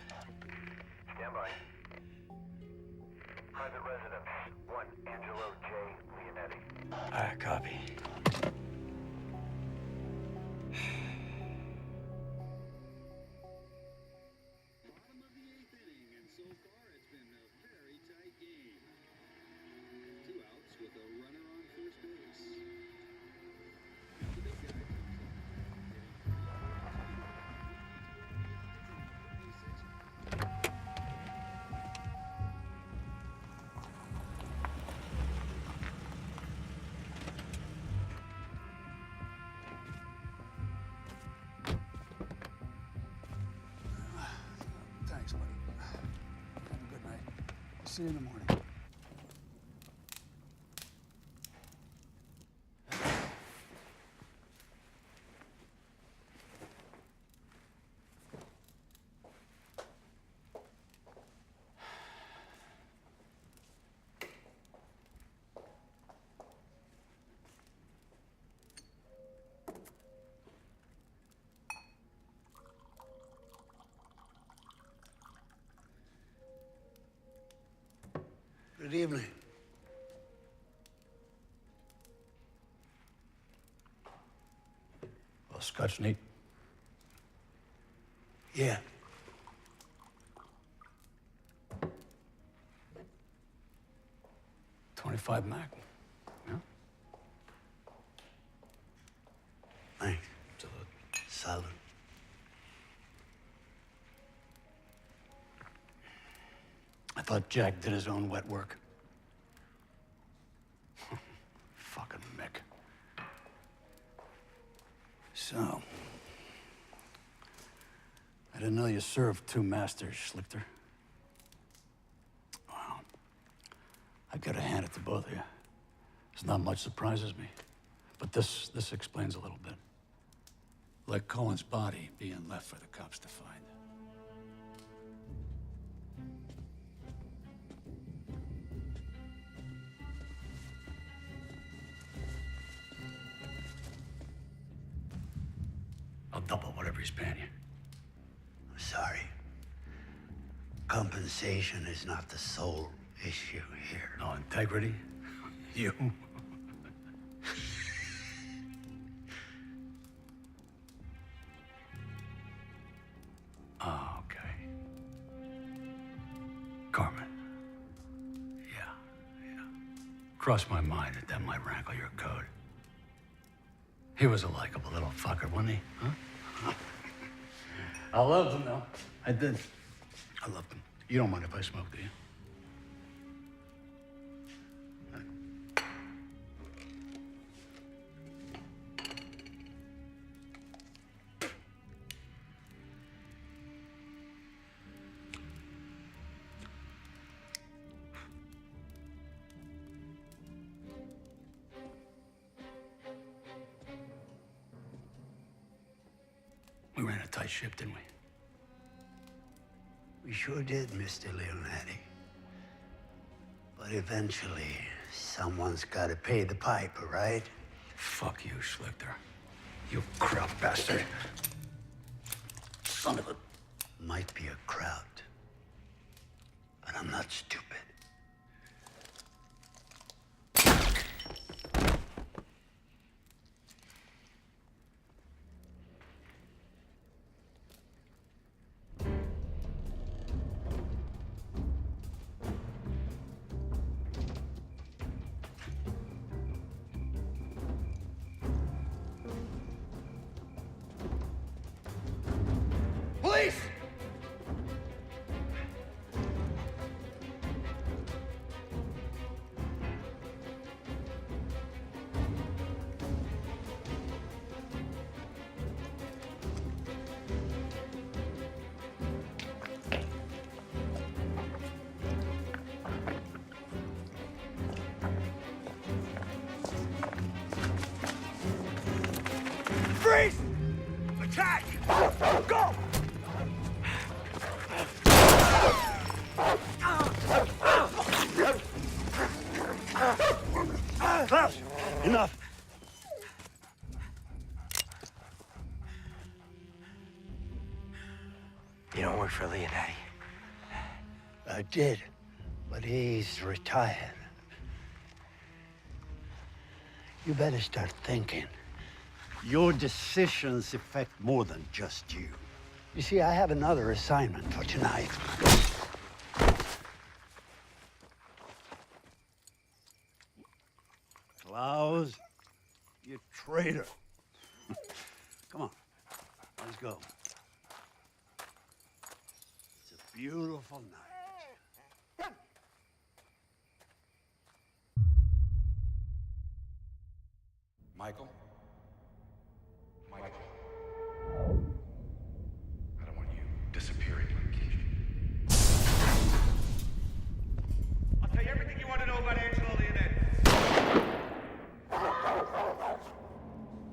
Stand by. Private residence, 1 Angelo J. Leonetti. All right, copy. Thanks, buddy. Have a good night. I'll see you in the morning. Good evening. Well, Scotch neat. Yeah. .25 Mac. Yeah? Thanks. Salute. I thought Jack did his own wet work. Fucking Mick. So, I didn't know you served two masters, Schlichter. Wow. I gotta hand it to both of you. There's not much surprises me. But this explains a little bit. Like Cohen's body being left for the cops to find. I'll double whatever he's paying you. I'm sorry. Compensation is not the sole issue here. No integrity? You? Oh, okay. Carmen. Yeah. Crossed my mind that might rankle your code. He was a likable little fucker, wasn't he? Huh? I loved him, though. I did. I loved him. You don't mind if I smoke, do you? We ran a tight ship, didn't we? We sure did, Mr. Leonetti. But eventually, someone's got to pay the piper, right? Fuck you, Schlichter. You crowd bastard. Son of a... Might be a crowd, but I'm not stupid. Police! Freeze! Attack! Go! Klaus, enough. You don't work for Leonetti. I did, but he's retired. You better start thinking. Your decisions affect more than just you. You see, I have another assignment for tonight. Klaus, you traitor. Come on, let's go. It's a beautiful night. Michael? Michael. I don't want you disappearing like Keisha. I'll tell you everything you want to know about Angelo Leonetti.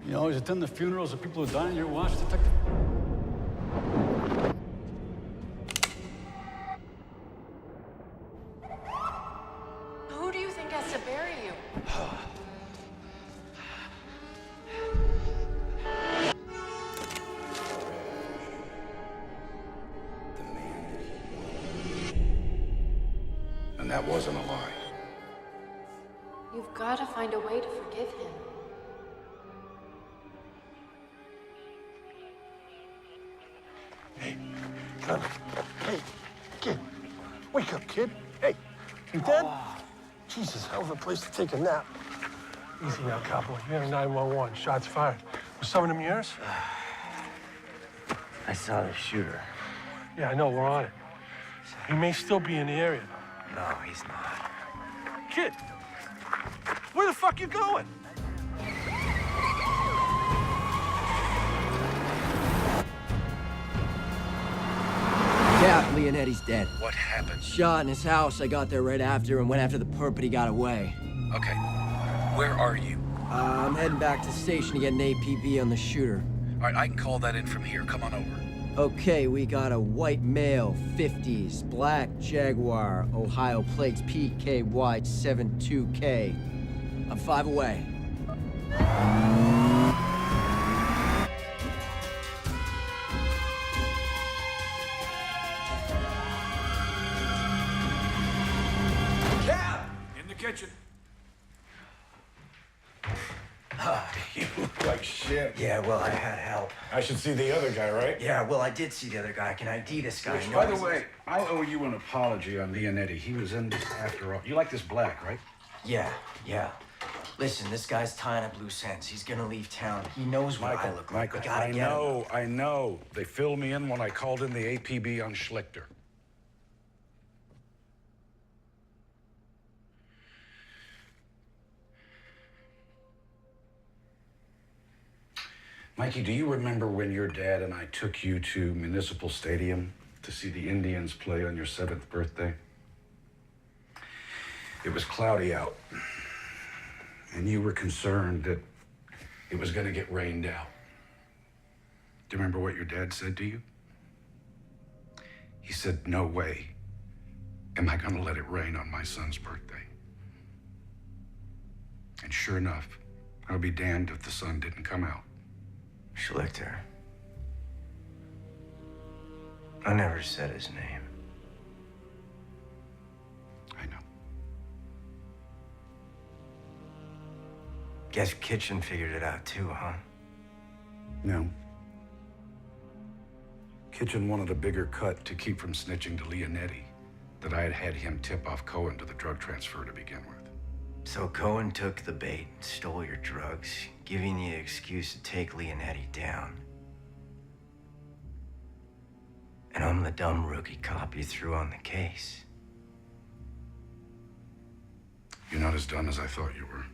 You always attend the funerals of people who die in your watch, Detective? Who do you think has to bury you? And that wasn't a lie. You've got to find a way to forgive him. Hey, kid. Wake up, kid. Hey, you dead? Jesus, hell of a place to take a nap. Easy now, cowboy. You're in 911. Shots fired. Was some of them yours? I saw the shooter. Yeah, I know. We're on it. He may still be in the area. No, he's not. Kid, where the fuck you going? Yeah, Leonetti's dead. What happened? Shot in his house. I got there right after and went after the perp, but he got away. Okay. Where are you? I'm heading back to the station to get an APB on the shooter. All right, I can call that in from here. Come on over. Okay, we got a white male, 50s, black Jaguar, Ohio plates PKY 72K. I'm 5 away. Cab! In the kitchen. You look like shit. Yeah, well, I had help. I should see the other guy, right? Yeah, well, I did see the other guy. I can ID this guy. Which, by the way, I owe you an apology on Leonetti. He was in this after all. You like this black, right? Yeah. Listen, this guy's tying up loose ends. He's gonna leave town. He knows what I look like. Michael, We gotta get him. I know. They filled me in when I called in the APB on Schlichter. Mikey, do you remember when your dad and I took you to Municipal Stadium to see the Indians play on your 7th birthday? It was cloudy out, and you were concerned that it was going to get rained out. Do you remember what your dad said to you? He said, "No way am I going to let it rain on my son's birthday." And sure enough, I'll be damned if the sun didn't come out. Schlichter. I never said his name. I know. Guess Kitchen figured it out too, huh? No. Kitchen wanted a bigger cut to keep from snitching to Leonetti that I had had him tip off Cohen to the drug transfer to begin with. So Cohen took the bait and stole your drugs, giving you an excuse to take Leonetti down. And I'm the dumb rookie cop you threw on the case. You're not as dumb as I thought you were.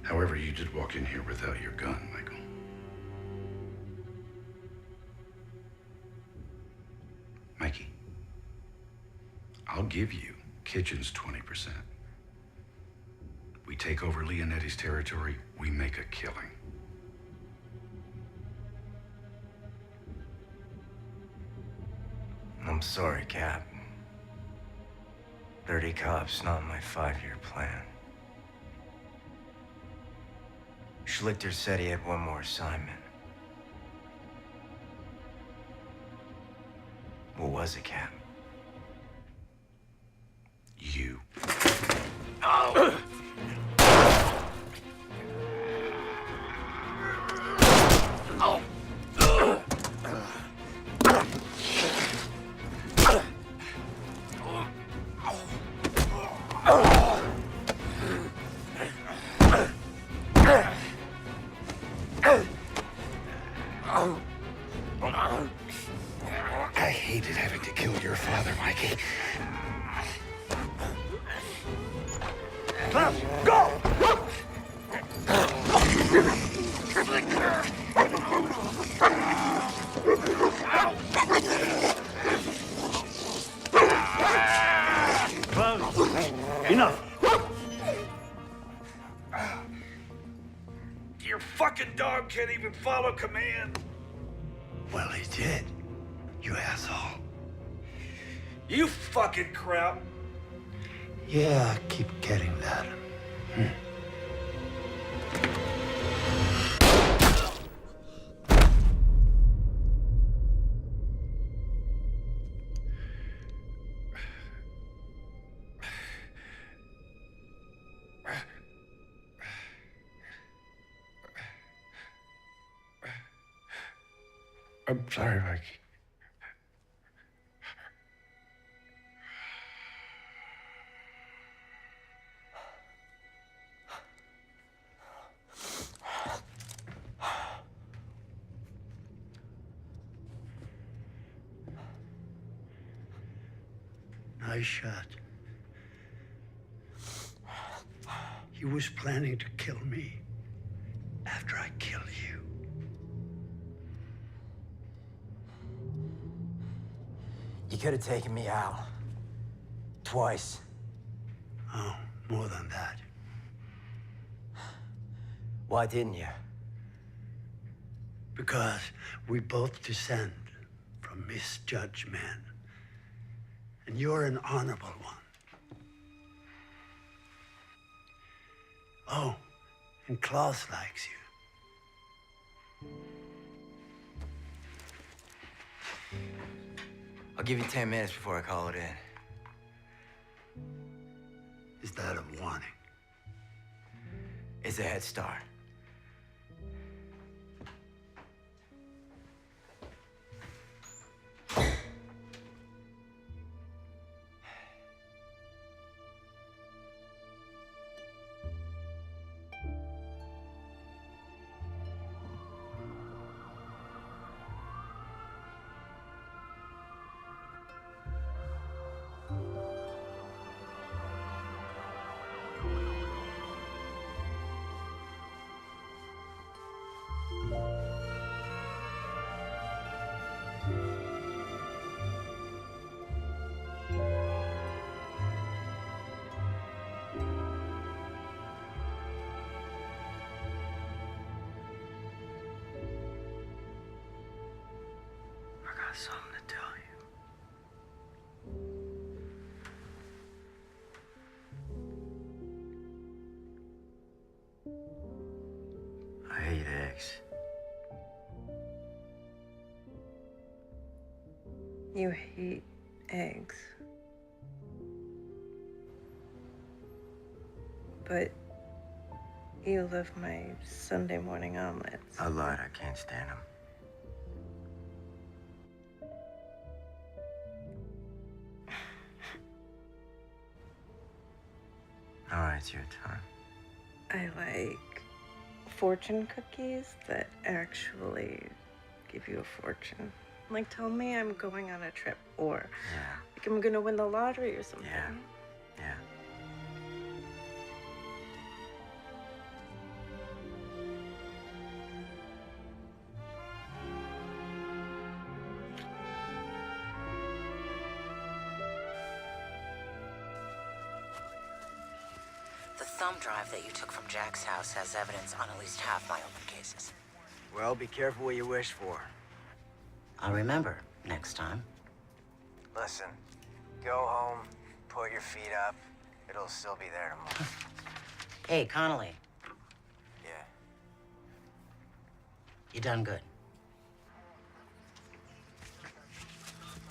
However, you did walk in here without your gun, Michael. Mikey, I'll give you Kitchen's 20%. We take over Leonetti's territory, we make a killing. I'm sorry, Cap. 30 cops, not my 5-year plan. Schlichter said he had one more assignment. What was it, Cap? You. Oh! I hated having to kill your father, Mikey. Let's go! Enough. Your fucking dog can't even follow command. Well, he did. You asshole. You fucking crap. Yeah, keep getting that. I'm sorry, Mikey. Nice shot. He was planning to kill me after I killed you. You could have taken me out. Twice. Oh, more than that. Why didn't you? Because we both descend from misjudged men. And you're an honorable one. Oh, and Klaus likes you. I'll give you 10 minutes before I call it in. Is that a warning? It's a head start. I got something to tell you. I hate eggs. You hate eggs. But you love my Sunday morning omelets. I lied. I can't stand them. All right, it's your turn. I like fortune cookies that actually give you a fortune. Like, tell me I'm going on a trip, or like I'm gonna win the lottery or something. Yeah. The thumb drive that you took from Jack's house has evidence on at least half my open cases. Well, be careful what you wish for. I'll remember next time. Listen, go home, put your feet up. It'll still be there tomorrow. Hey, Connolly. Yeah. You done good.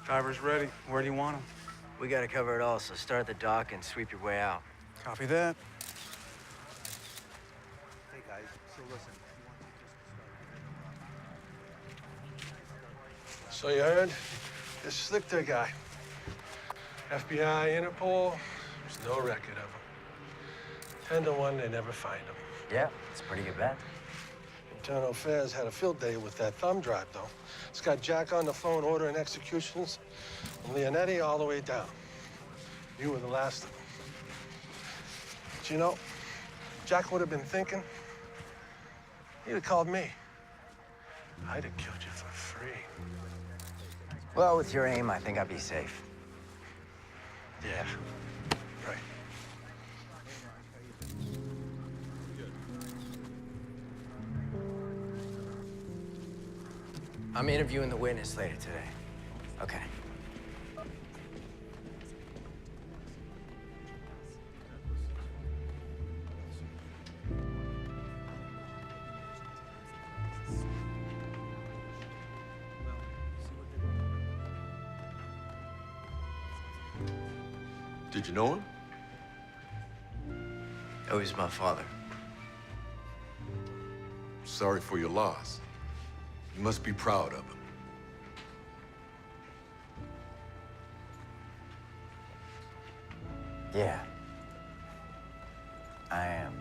Driver's ready. Where do you want him? We gotta cover it all, so start at the dock and sweep your way out. Copy that. Hey guys, so listen. So you heard? This Slichter guy. FBI, Interpol, there's no record of him. 10 to 1, they never find him. Yeah, it's a pretty good bet. Internal Affairs had a field day with that thumb drive, though. It's got Jack on the phone ordering executions, and Leonetti all the way down. You were the last of them. But you know, Jack would have been thinking, he'd have called me. I'd have killed you for free. Well, with your aim, I think I'd be safe. Yeah, right. I'm interviewing the witness later today. Okay. Did you know him? Oh, he's my father. Sorry for your loss. You must be proud of him. Yeah. I am.